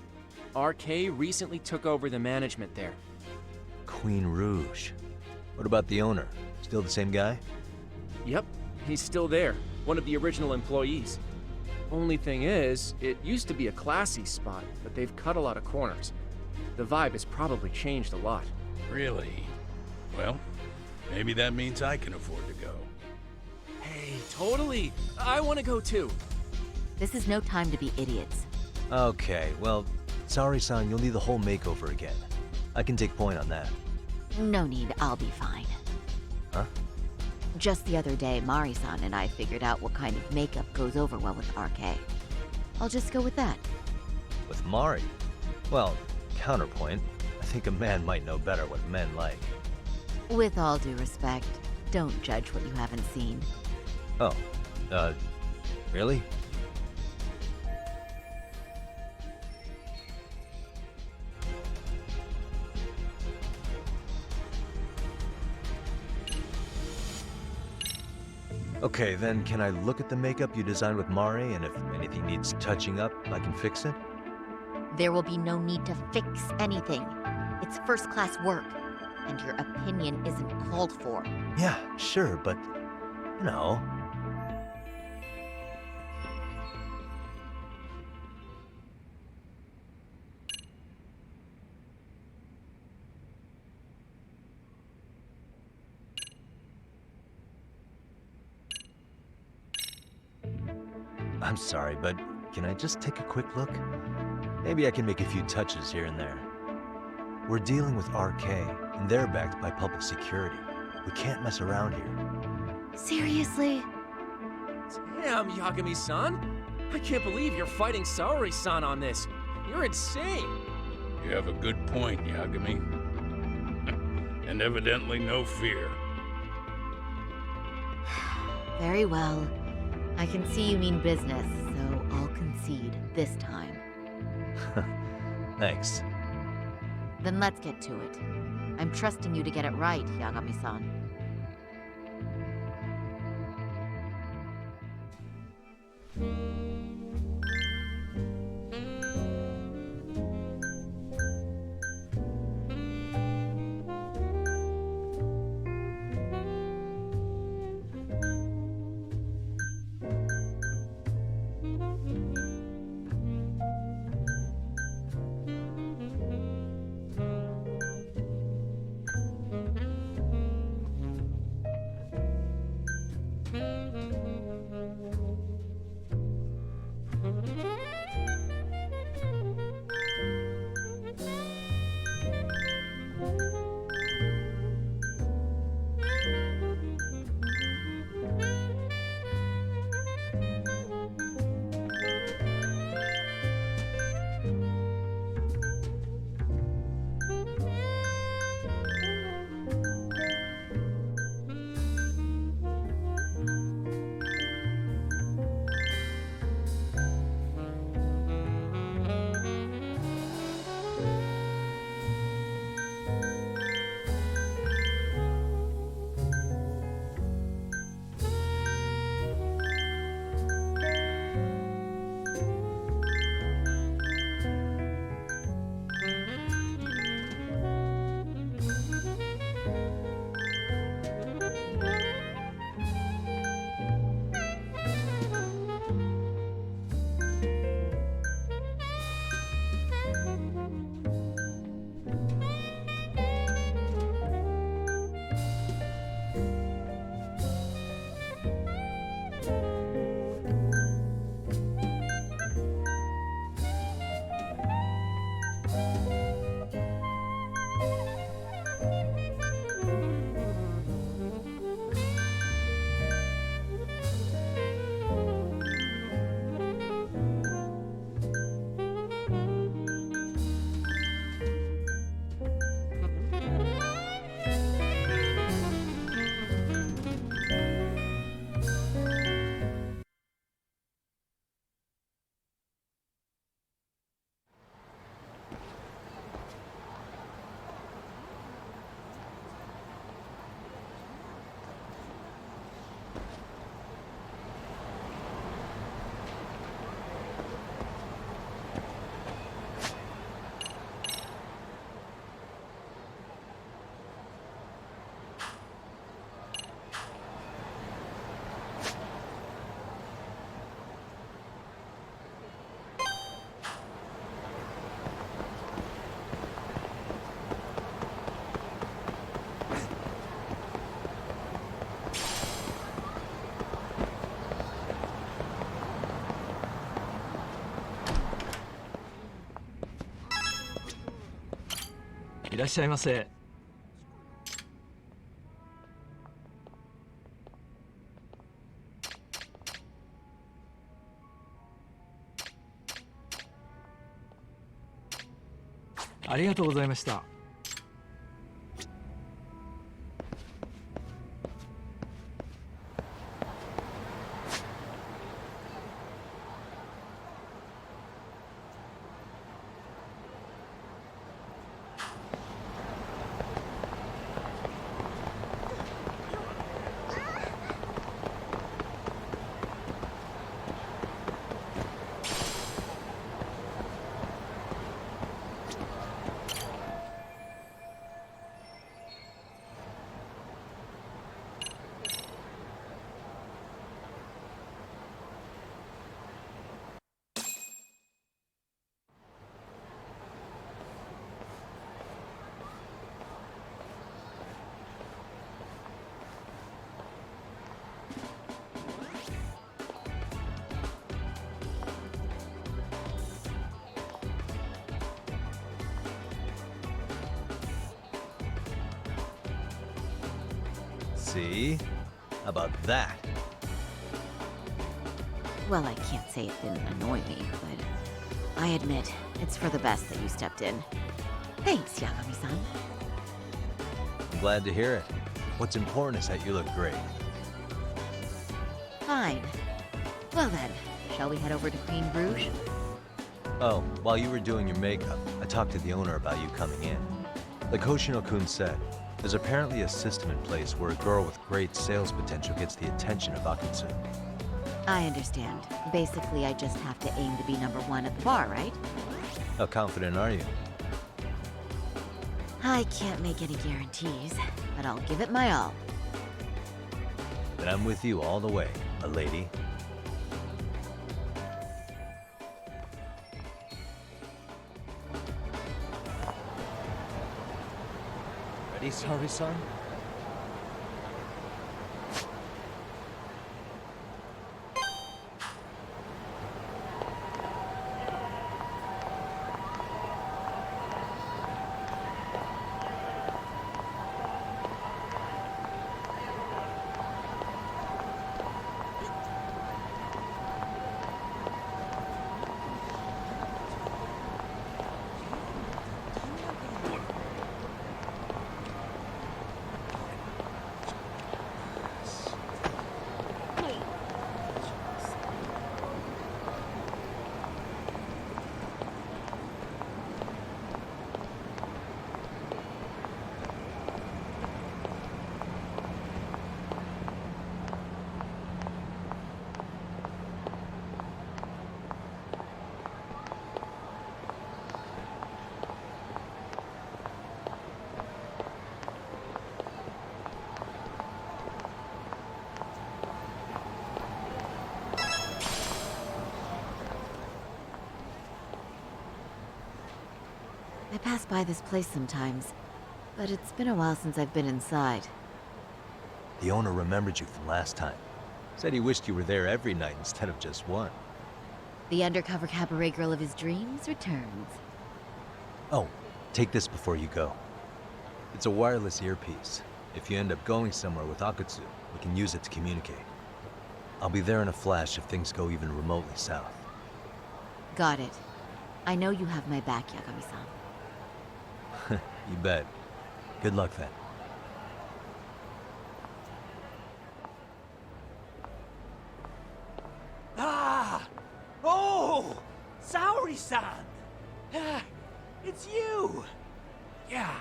RK recently took over the management there. Queen Rouge. What about the owner? Still the same guy? Yep, he's still there. One of the original employees. Only thing is, it used to be a classy spot, but they've cut a lot of corners. The vibe has probably changed a lot. Really? Well, maybe that means I can afford to go. Hey, totally! I want to go too! This is no time to be idiots. Okay, well, Saori-san, you'll need the whole makeover again. I can take point on that. No need, I'll be fine. Huh? Just the other day, Mari-san and I figured out what kind of makeup goes over well with RK. I'll just go with that. With Mari? Well, counterpoint, I think a man might know better what men like. With all due respect, don't judge what you haven't seen. Oh, really? Okay, then can I look at the makeup you designed with Mari, and if anything needs touching up, I can fix it? There will be no need to fix anything. It's first-class work, and your opinion isn't called for. Yeah, sure, but, you know... I'm sorry, but can I just take a quick look? Maybe I can make a few touches here and there. We're dealing with RK, and they're backed by public security. We can't mess around here. Seriously? Damn, Yagami-san! I can't believe you're fighting Saori-san on this. You're insane! You have a good point, Yagami. And evidently no fear. Very well. I can see you mean business, so I'll concede this time. Thanks. Then let's get to it. I'm trusting you to get it right, Yagami-san.いらっしゃいませ。ありがとうございました。See? How about that? Well, I can't say it didn't annoy me, but I admit, it's for the best that you stepped in. Thanks, Yagami-san. I'm glad to hear it. What's important is that you look great. Fine. Well then, shall we head over to Queen Rouge? Oh, while you were doing your makeup, I talked to the owner about you coming in. Like Hoshino-kun said, there's apparently a system in place where a girl with great sales potential gets the attention of Akutsu. I understand. Basically, I just have to aim to be #1 at the bar, right? How confident are you? I can't make any guarantees, but I'll give it my all. Then I'm with you all the way, my lady. Ready, Saori-san? I pass by this place sometimes, but it's been a while since I've been inside. The owner remembered you from last time. Said he wished you were there every night instead of just one. The undercover cabaret girl of his dreams returns. Oh, take this before you go. It's a wireless earpiece. If you end up going somewhere with Akutsu, we can use it to communicate. I'll be there in a flash if things go even remotely south. Got it. I know you have my back, Yagami-san. You bet. Good luck then. Ah! Oh! Saori-san! It's you! Yeah.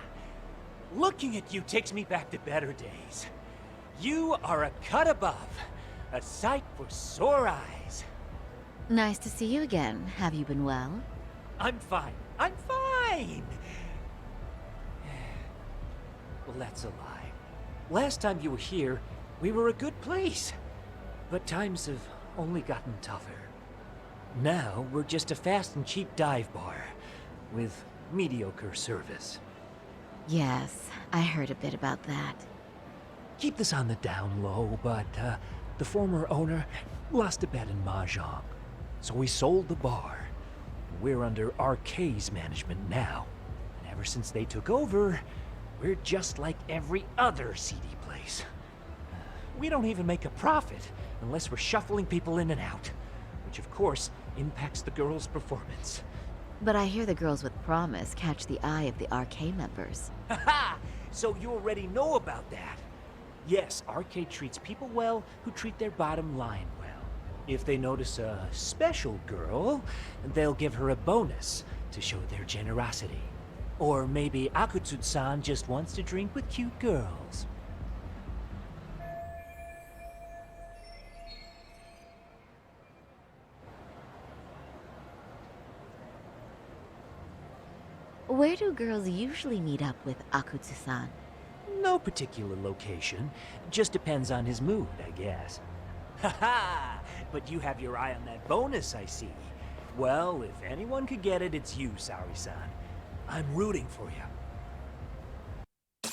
Looking at you takes me back to better days. You are a cut above. A sight for sore eyes. Nice to see you again. Have you been well? I'm fine. I'm fine! Well, that's a lie. Last time you were here, we were a good place. But times have only gotten tougher. Now, we're just a fast and cheap dive bar with mediocre service. Yes, I heard a bit about that. Keep this on the down low, but the former owner lost a bet in Mahjong. So we sold the bar. We're under RK's management now. And ever since they took over, we're just like every other seedy place. We don't even make a profit unless we're shuffling people in and out, which of course impacts the girls' performance. But I hear the girls with promise catch the eye of the RK members. Haha! So you already know about that. Yes, RK treats people well who treat their bottom line well. If they notice a special girl, they'll give her a bonus to show their generosity. Or maybe Akutsu-san just wants to drink with cute girls. Where do girls usually meet up with Akutsu-san? No particular location. Just depends on his mood, I guess. Haha! But you have your eye on that bonus, I see. Well, if anyone could get it, it's you, Saori-san. I'm rooting for you.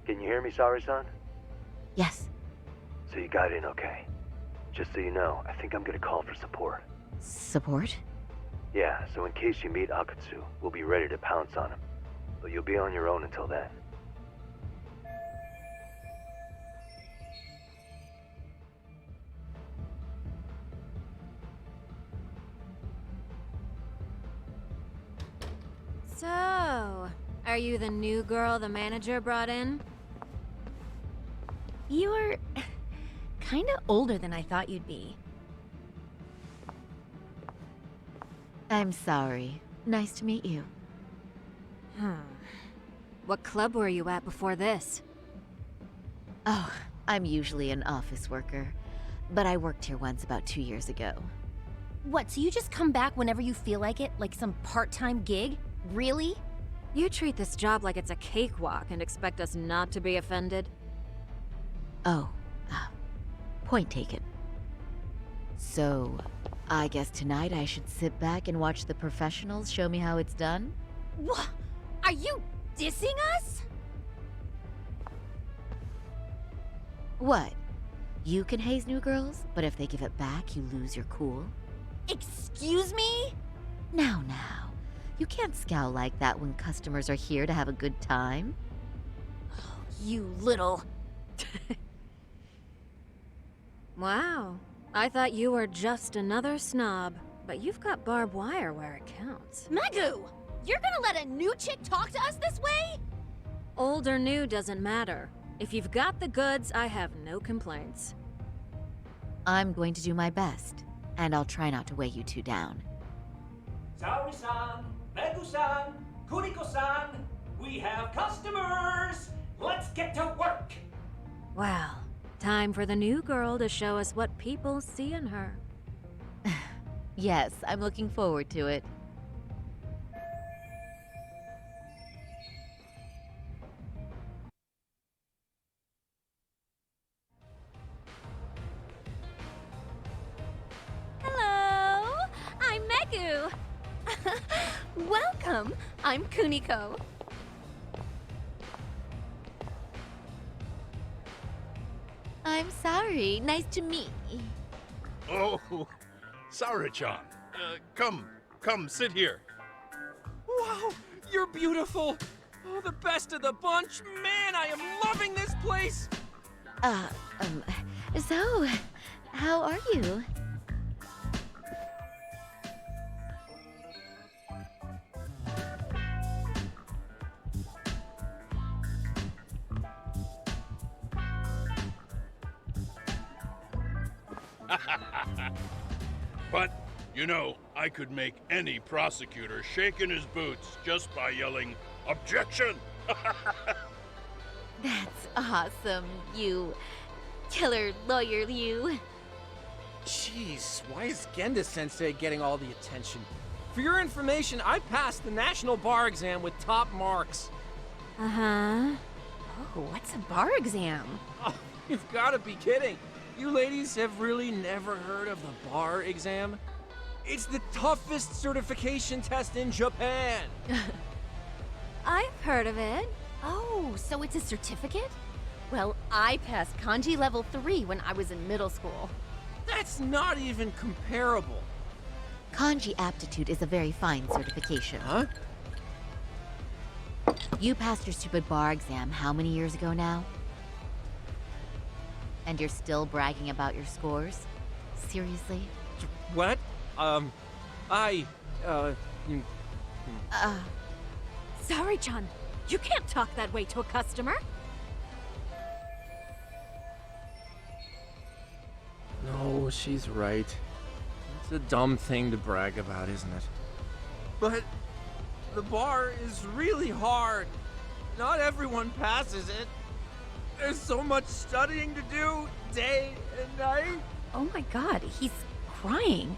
Can you hear me, Saori-san? Yes. So you got in okay. Just so you know, I think I'm gonna call for support. Support? Yeah, so in case you meet Akutsu, we'll be ready to pounce on him. But you'll be on your own until then. So, are you the new girl the manager brought in? You're kinda older than I thought you'd be. I'm sorry. Nice to meet you. What club were you at before this? Oh, I'm usually an office worker, but I worked here once about 2 years ago. What, so you just come back whenever you feel like it? Like some part-time gig? Really? You treat this job like it's a cakewalk and expect us not to be offended? Oh, point taken. So, I guess tonight I should sit back and watch the professionals show me how it's done? What? Are you dissing us? What? You can haze new girls, but if they give it back, you lose your cool? Excuse me? Now. You can't scowl like that when customers are here to have a good time. You little... Wow. I thought you were just another snob, but you've got barbed wire where it counts. Megu! You're gonna let a new chick talk to us this way? Old or new doesn't matter. If you've got the goods, I have no complaints. I'm going to do my best, and I'll try not to weigh you two down. Saori-san, Megu-san, Kuriko-san, we have customers! Let's get to work! Well, time for the new girl to show us what people see in her. Yes, I'm looking forward to it. Hello! I'm Megu! Welcome! I'm Kuniko. I'm sorry. Nice to meet you. Oh, Sarah-chan. Come, sit here. Wow, you're beautiful. Oh, the best of the bunch. Man, I am loving this place. So, how are you? But, I could make any prosecutor shake in his boots just by yelling, "Objection!" That's awesome, you killer lawyer, you. Jeez, why is Genda-sensei getting all the attention? For your information, I passed the national bar exam with top marks. Uh-huh. Oh, what's a bar exam? Oh, you've got to be kidding. You ladies have really never heard of the bar exam? It's the toughest certification test in Japan. I've heard of it. Oh, so it's a certificate? Well, I passed kanji level 3 when I was in middle school. That's not even comparable. Kanji aptitude is a very fine certification. Huh? You passed your stupid bar exam how many years ago now? And you're still bragging about your scores? Seriously? What? Sorry-chan, you can't talk that way to a customer. No, she's right. It's a dumb thing to brag about, isn't it? But the bar is really hard. Not everyone passes it. There's so much studying to do, day and night. Oh my god, he's crying.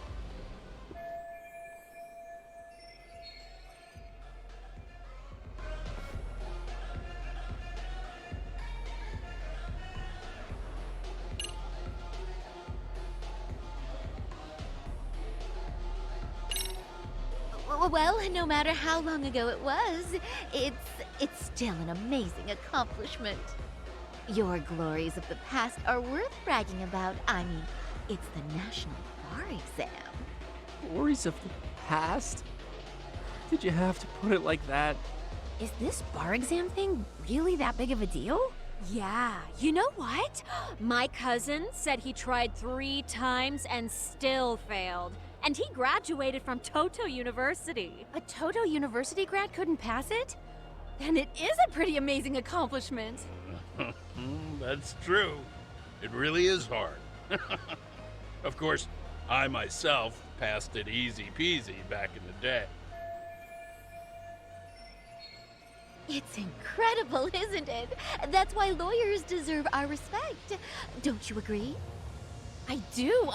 Well, no matter how long ago it was, it's still an amazing accomplishment. Your glories of the past are worth bragging about. I mean, it's the national bar exam. Glories of the past? Did you have to put it like that? Is this bar exam thing really that big of a deal? Yeah, you know what? My cousin said he tried 3 times and still failed. And he graduated from Toto University. A Toto University grad couldn't pass it? Then it is a pretty amazing accomplishment. That's true. It really is hard. Of course, I myself passed it easy peasy back in the day. It's incredible, isn't it? That's why lawyers deserve our respect. Don't you agree? I do.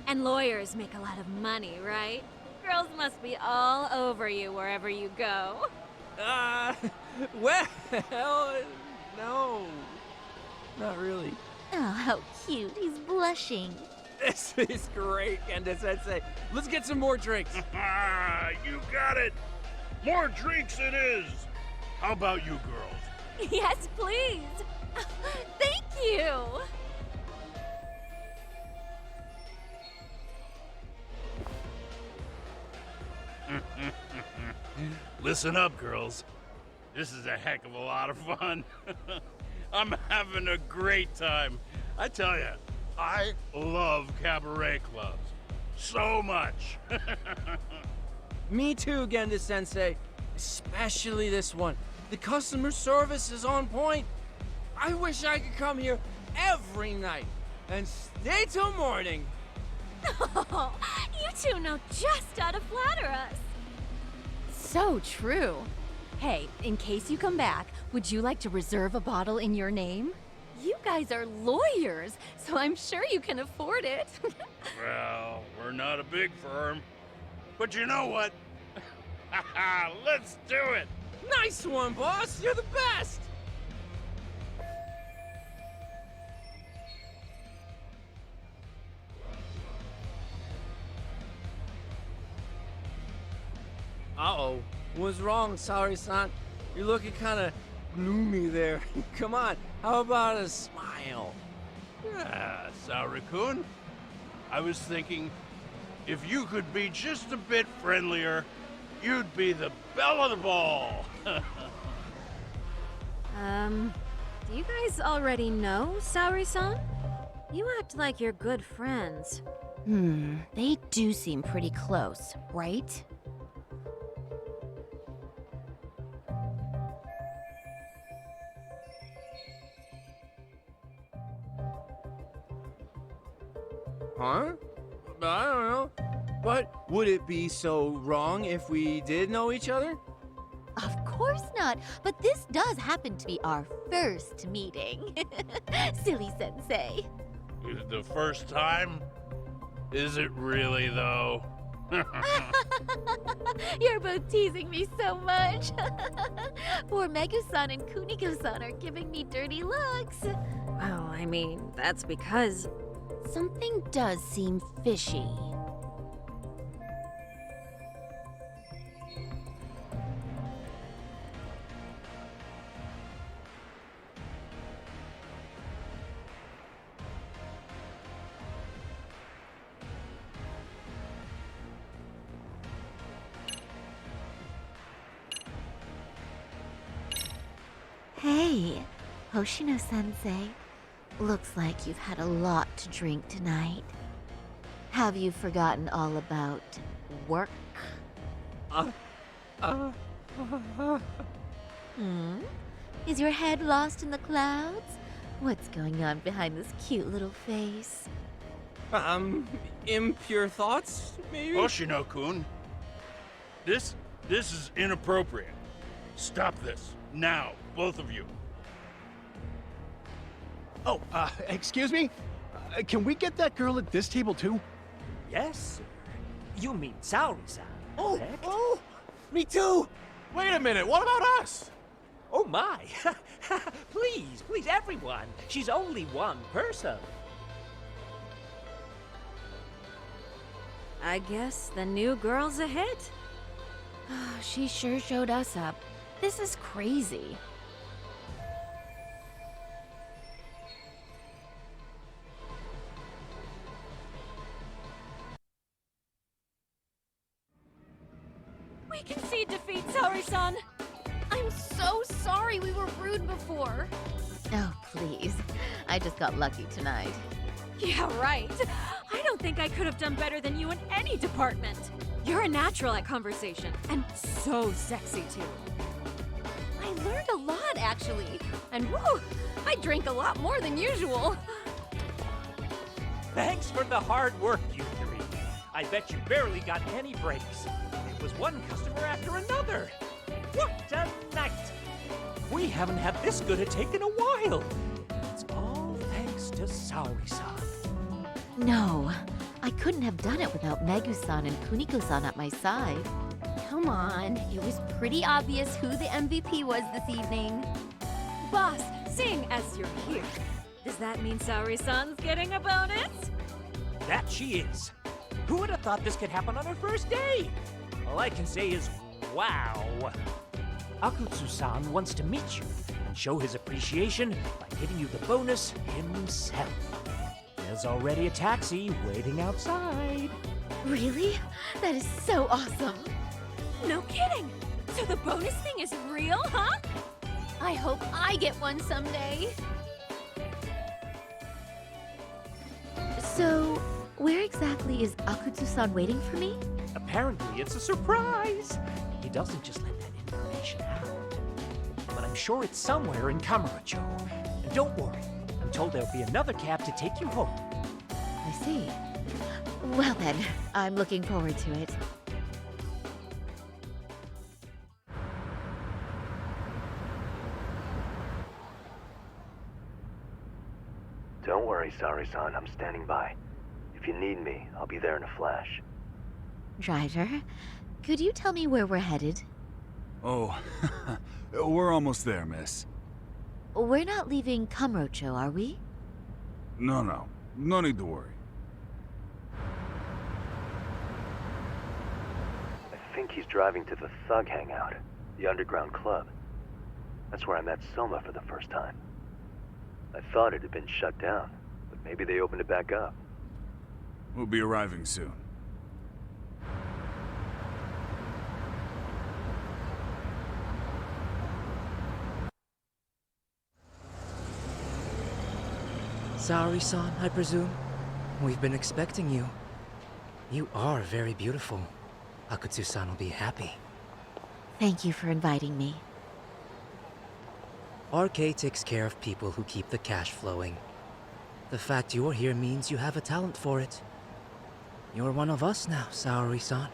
And lawyers make a lot of money, right? Girls must be all over you wherever you go. Well, no. Not really. Oh, how cute. He's blushing. This is great, Genda-sensei. Let's get some more drinks. You got it. More drinks it is. How about you girls? Yes, please. Thank you. Listen up, girls. This is a heck of a lot of fun. I'm having a great time. I tell you, I love cabaret clubs so much. Me too, Genda-sensei. Especially this one. The customer service is on point. I wish I could come here every night and stay till morning. Oh, you two know just how to flatter us. So true. Hey, in case you come back, would you like to reserve a bottle in your name? You guys are lawyers, so I'm sure you can afford it. Well, we're not a big firm. But you know what? Let's do it! Nice one, boss! You're the best! Uh-oh. What's wrong, Saori-san? You're looking kind of gloomy there. Come on, how about a smile? Yeah, Saori-kun. I was thinking, if you could be just a bit friendlier, you'd be the belle of the ball. Do you guys already know Saori-san? You act like you're good friends. They do seem pretty close, right? Huh? I don't know. But would it be so wrong if we did know each other? Of course not, but this does happen to be our first meeting. Silly sensei. The first time? Is it really, though? You're both teasing me so much. Poor Megu-san and Kuniko-san are giving me dirty looks. Well, I mean, that's because... Something does seem fishy. Hey, Hoshino-sensei. Looks like you've had a lot to drink tonight. Have you forgotten all about work? Is your head lost in the clouds? What's going on behind this cute little face? Impure thoughts, maybe? Hoshino-kun, this is inappropriate. Stop this, now, both of you. Oh, excuse me? Can we get that girl at this table too? Yes, sir. You mean Saori-san, correct? Oh, me too! Wait a minute, what about us? Oh my! Please, everyone! She's only one person. I guess the new girl's a hit. She sure showed us up. This is crazy. We concede defeat, Saori-san! I'm so sorry we were rude before. Oh, please. I just got lucky tonight. Yeah, right. I don't think I could have done better than you in any department. You're a natural at conversation, and so sexy, too. I learned a lot, actually. And woo, I drank a lot more than usual. Thanks for the hard work, you three. I bet you barely got any breaks. It was one customer after another. What a night! We haven't had this good a take in a while. It's all thanks to Saori-san. No, I couldn't have done it without Megu-san and Kuniko-san at my side. Come on, it was pretty obvious who the MVP was this evening. Boss, seeing as you're here, does that mean Saori-san's getting a bonus? That she is. Who would have thought this could happen on her first day? All I can say is, wow. Akutsu-san wants to meet you and show his appreciation by giving you the bonus himself. There's already a taxi waiting outside. Really? That is so awesome. No kidding! So the bonus thing is real, huh? I hope I get one someday. So, where exactly is Akutsu-san waiting for me? Apparently it's a surprise. He doesn't just let that information out. But I'm sure it's somewhere in Kamurocho. And don't worry, I'm told there'll be another cab to take you home. I see. Well then, I'm looking forward to it. Don't worry, Saori-san, I'm standing by. If you need me, I'll be there in a flash. Driver, could you tell me where we're headed? Oh, we're almost there, miss. We're not leaving Kamurocho, are we? No need to worry. I think he's driving to the Thug Hangout, the underground club. That's where I met Soma for the first time. I thought it had been shut down, but maybe they opened it back up. We'll be arriving soon. Saori-san, I presume? We've been expecting you. You are very beautiful. Akutsu-san will be happy. Thank you for inviting me. RK takes care of people who keep the cash flowing. The fact you're here means you have a talent for it. You're one of us now, Saori-san.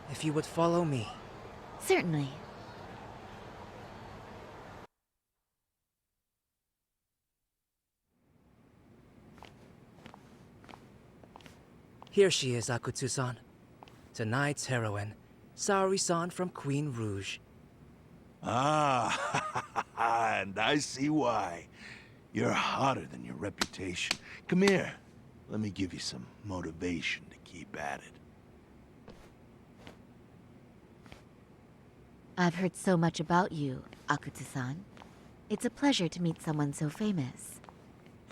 If you would follow me. Certainly. Here she is, Akutsu-san. Tonight's heroine, Saori-san from Queen Rouge. Ah, and I see why. You're hotter than your reputation. Come here. Let me give you some motivation to keep at it. I've heard so much about you, Akutsu-san. It's a pleasure to meet someone so famous.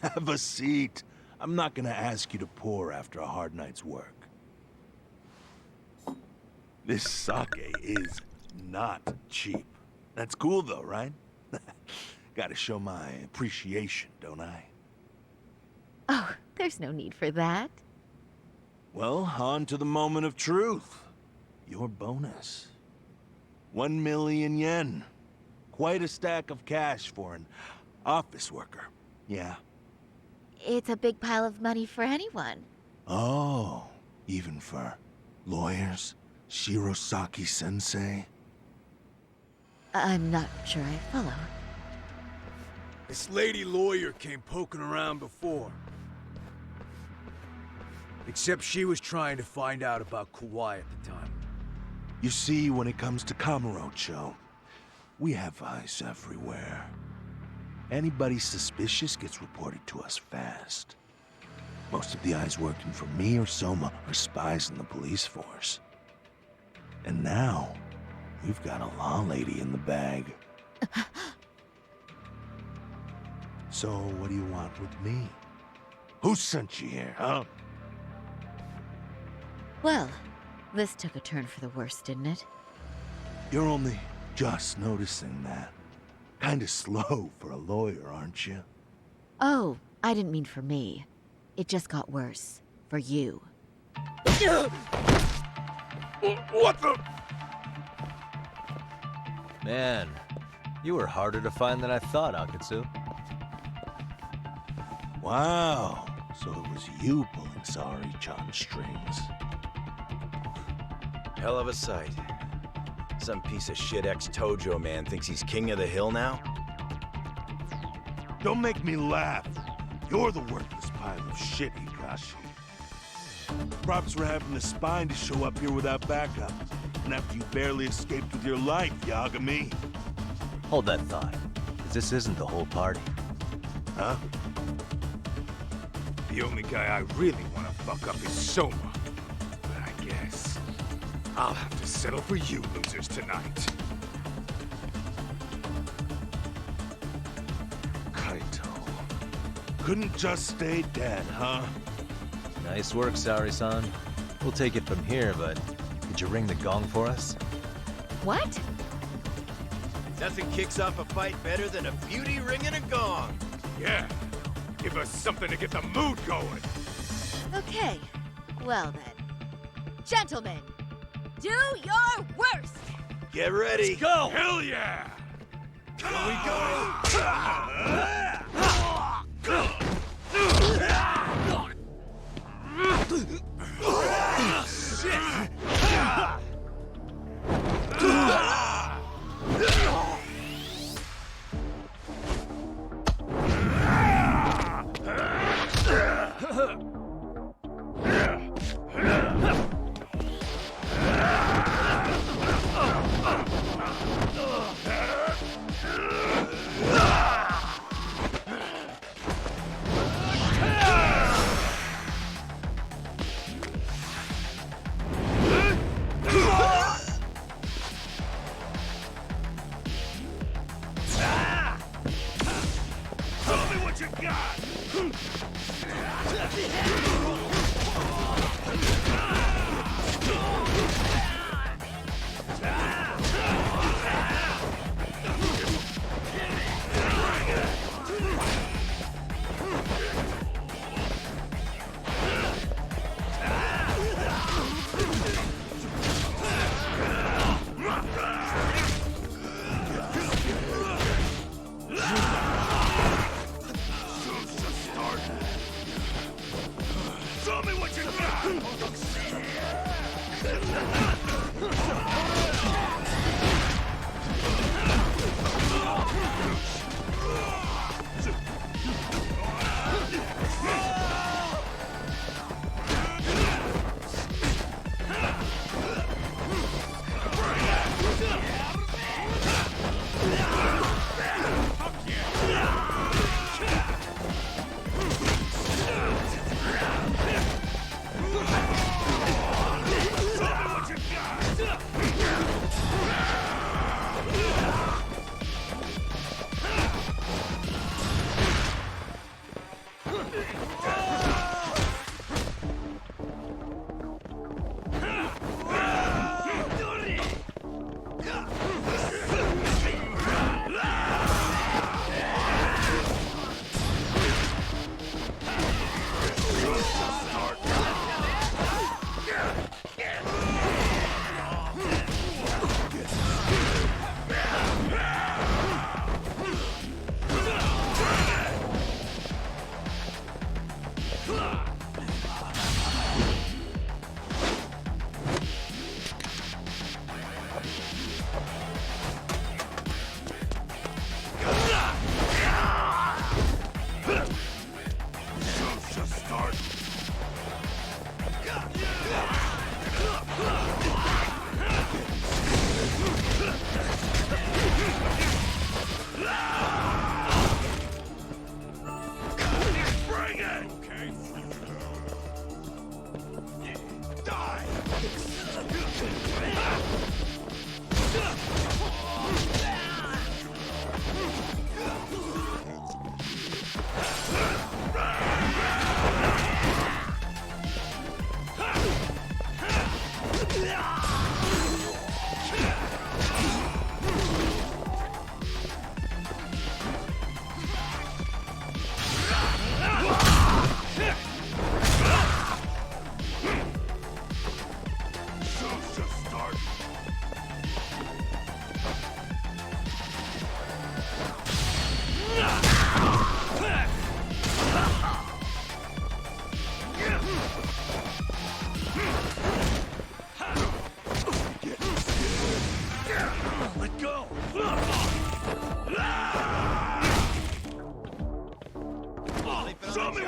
Have a seat. I'm not gonna ask you to pour after a hard night's work. This sake is not cheap. That's cool though, right? Gotta show my appreciation, don't I? Oh, there's no need for that. Well, on to the moment of truth. Your bonus. 1 million yen. Quite a stack of cash for an office worker. Yeah. It's a big pile of money for anyone. Oh, even for lawyers? Shirosaki-sensei? I'm not sure I follow. This lady lawyer came poking around before. Except she was trying to find out about Kauai at the time. You see, when it comes to Kamurocho, we have eyes everywhere. Anybody suspicious gets reported to us fast. Most of the eyes working for me or Soma are spies in the police force. And now, we've got a law lady in the bag. So, what do you want with me? Who sent you here, huh? Well, this took a turn for the worse, didn't it? You're only just noticing that. Kinda slow for a lawyer, aren't you? Oh, I didn't mean for me. It just got worse. For you. What the? Man, you were harder to find than I thought, Akatsu. Wow, so it was you pulling Sari-chan's strings. Hell of a sight. Some piece of shit ex-Tojo man thinks he's king of the hill now? Don't make me laugh. You're the worthless pile of shit, Hiroshi. Props for having the spine to show up here without backup. And after you barely escaped with your life, Yagami. Hold that thought, 'cause this isn't the whole party. Huh? The only guy I really want to fuck up is Soma. But I guess I'll have to settle for you losers tonight. Kaito. Couldn't just stay dead, huh? Nice work, Sari-san. We'll take it from here, but could you ring the gong for us? What? Nothing kicks off a fight better than a beauty ringing a gong. Yeah. Give us something to get the mood going. Okay, well then. Gentlemen, do your worst! Get ready. Let's go! Hell yeah! Here we go!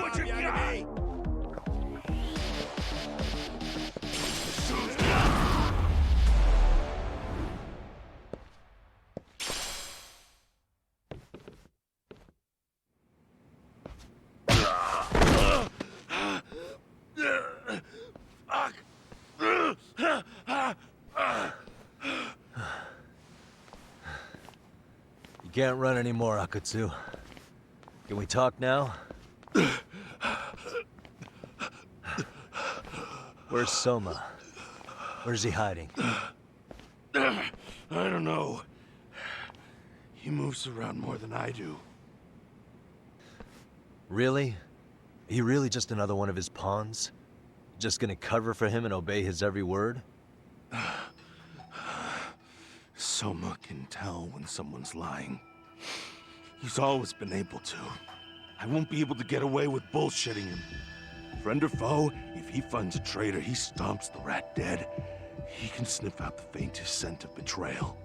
what you got! You can't run anymore, Akatsu. Can we talk now? Where's Soma? Where's he hiding? I don't know. He moves around more than I do. Really? Are you really just another one of his pawns? Just gonna cover for him and obey his every word? Soma can tell when someone's lying. He's always been able to. I won't be able to get away with bullshitting him. Friend or foe, if he finds a traitor, he stomps the rat dead. He can sniff out the faintest scent of betrayal.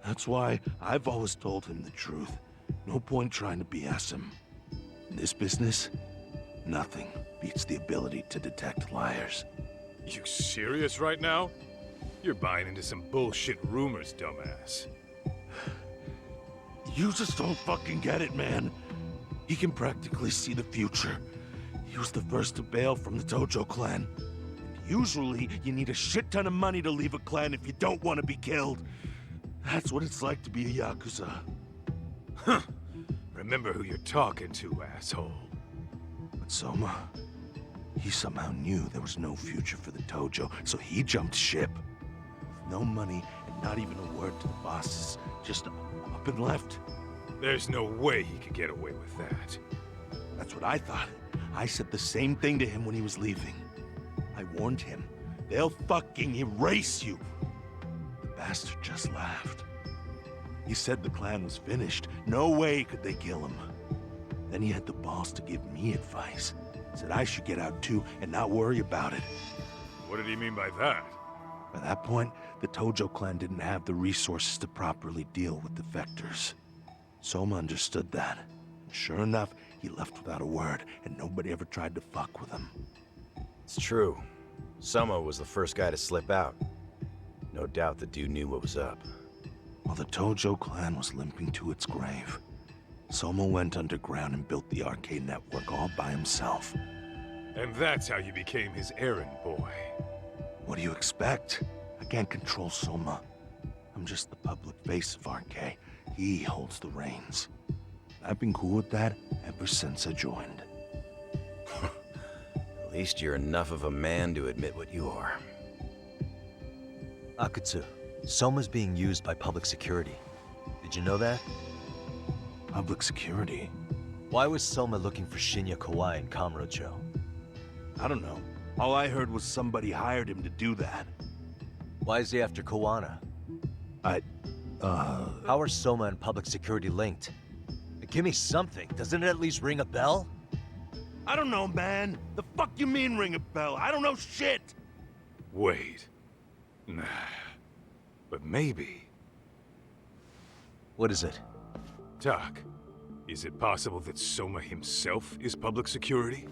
That's why I've always told him the truth. No point trying to BS him. In this business, nothing beats the ability to detect liars. You serious right now? You're buying into some bullshit rumors, dumbass. You just don't fucking get it, man. He can practically see the future. He was the first to bail from the Tojo clan. And usually, you need a shit ton of money to leave a clan if you don't want to be killed. That's what it's like to be a Yakuza. Huh. Remember who you're talking to, asshole. But Soma, he somehow knew there was no future for the Tojo, so he jumped ship. With no money and not even a word to the bosses, just up and left. There's no way he could get away with that. That's what I thought. I said the same thing to him when he was leaving. I warned him, they'll fucking erase you. The bastard just laughed. He said the clan was finished. No way could they kill him. Then he had the balls to give me advice. Said I should get out too and not worry about it. What did he mean by that? By that point, the Tojo clan didn't have the resources to properly deal with defectors. Soma understood that. Sure enough, he left without a word, and nobody ever tried to fuck with him. It's true. Soma was the first guy to slip out. No doubt the dude knew what was up. While the Tojo clan was limping to its grave, Soma went underground and built the arcade network all by himself. And that's how you became his errand boy. What do you expect? I can't control Soma. I'm just the public face of RK. He holds the reins. I've been cool with that ever since I joined. At least you're enough of a man to admit what you are. Akatsu, Soma's being used by public security. Did you know that? Public security? Why was Soma looking for Shinya Kawai in Kamurocho? I don't know. All I heard was somebody hired him to do that. Why is he after Kawana? How are Soma and public security linked? Give me something. Doesn't it at least ring a bell? I don't know, man. The fuck you mean ring a bell? I don't know shit! Wait. Nah. But maybe. What is it? Tak, is it possible that Soma himself is public security?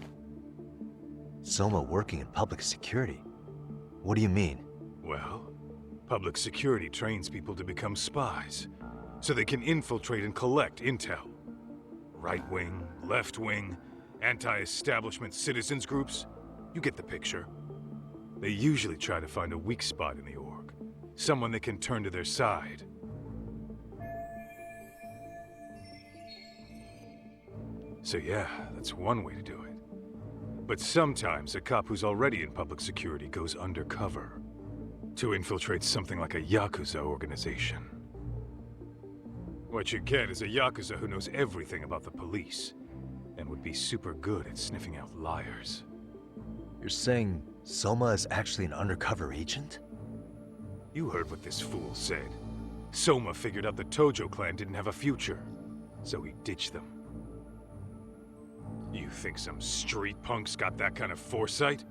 Soma working in public security? What do you mean? Well, public security trains people to become spies, so they can infiltrate and collect intel. Right wing, left wing, anti-establishment citizens groups. You get the picture. They usually try to find a weak spot in the org, someone they can turn to their side. So yeah, that's one way to do it. But sometimes a cop who's already in public security goes undercover to infiltrate something like a Yakuza organization. What you get is a Yakuza who knows everything about the police and would be super good at sniffing out liars. You're saying Soma is actually an undercover agent? You heard what this fool said. Soma figured out the Tojo clan didn't have a future, so he ditched them. You think some street punk's got that kind of foresight?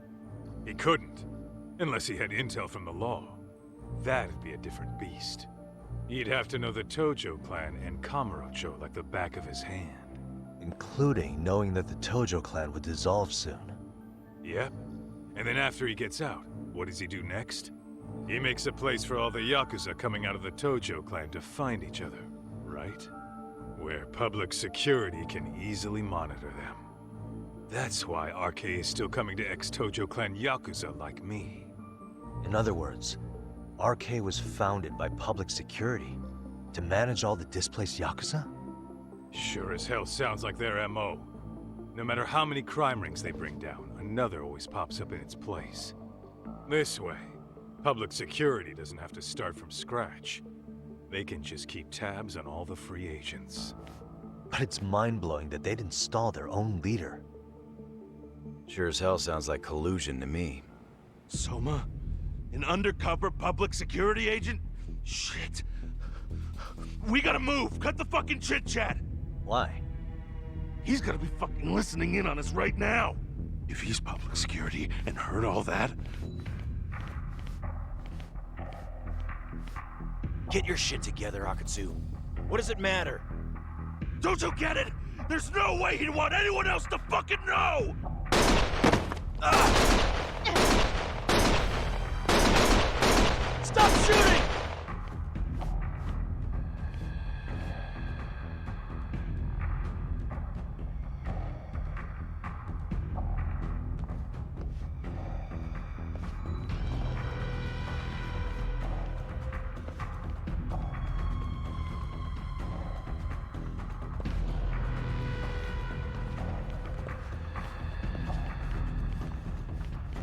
He couldn't, unless he had intel from the law. That'd be a different beast. He'd have to know the Tojo clan and Kamurocho like the back of his hand. Including knowing that the Tojo clan would dissolve soon. Yep. And then after he gets out, what does he do next? He makes a place for all the Yakuza coming out of the Tojo clan to find each other, right? Where public security can easily monitor them. That's why RK is still coming to ex-Tojo clan Yakuza like me. In other words, RK was founded by public security to manage all the displaced Yakuza? Sure as hell sounds like their MO. No matter how many crime rings they bring down, another always pops up in its place. This way, public security doesn't have to start from scratch. They can just keep tabs on all the free agents. But it's mind-blowing that they'd install their own leader. Sure as hell sounds like collusion to me. Soma? An undercover public security agent? Shit. We gotta move! Cut the fucking chit-chat! Why? He's gotta be fucking listening in on us right now! If he's public security and heard all that... Get your shit together, Akatsu. What does it matter? Don't you get it? There's no way he'd want anyone else to fucking know! Stop shooting!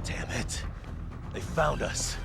Damn it. They found us.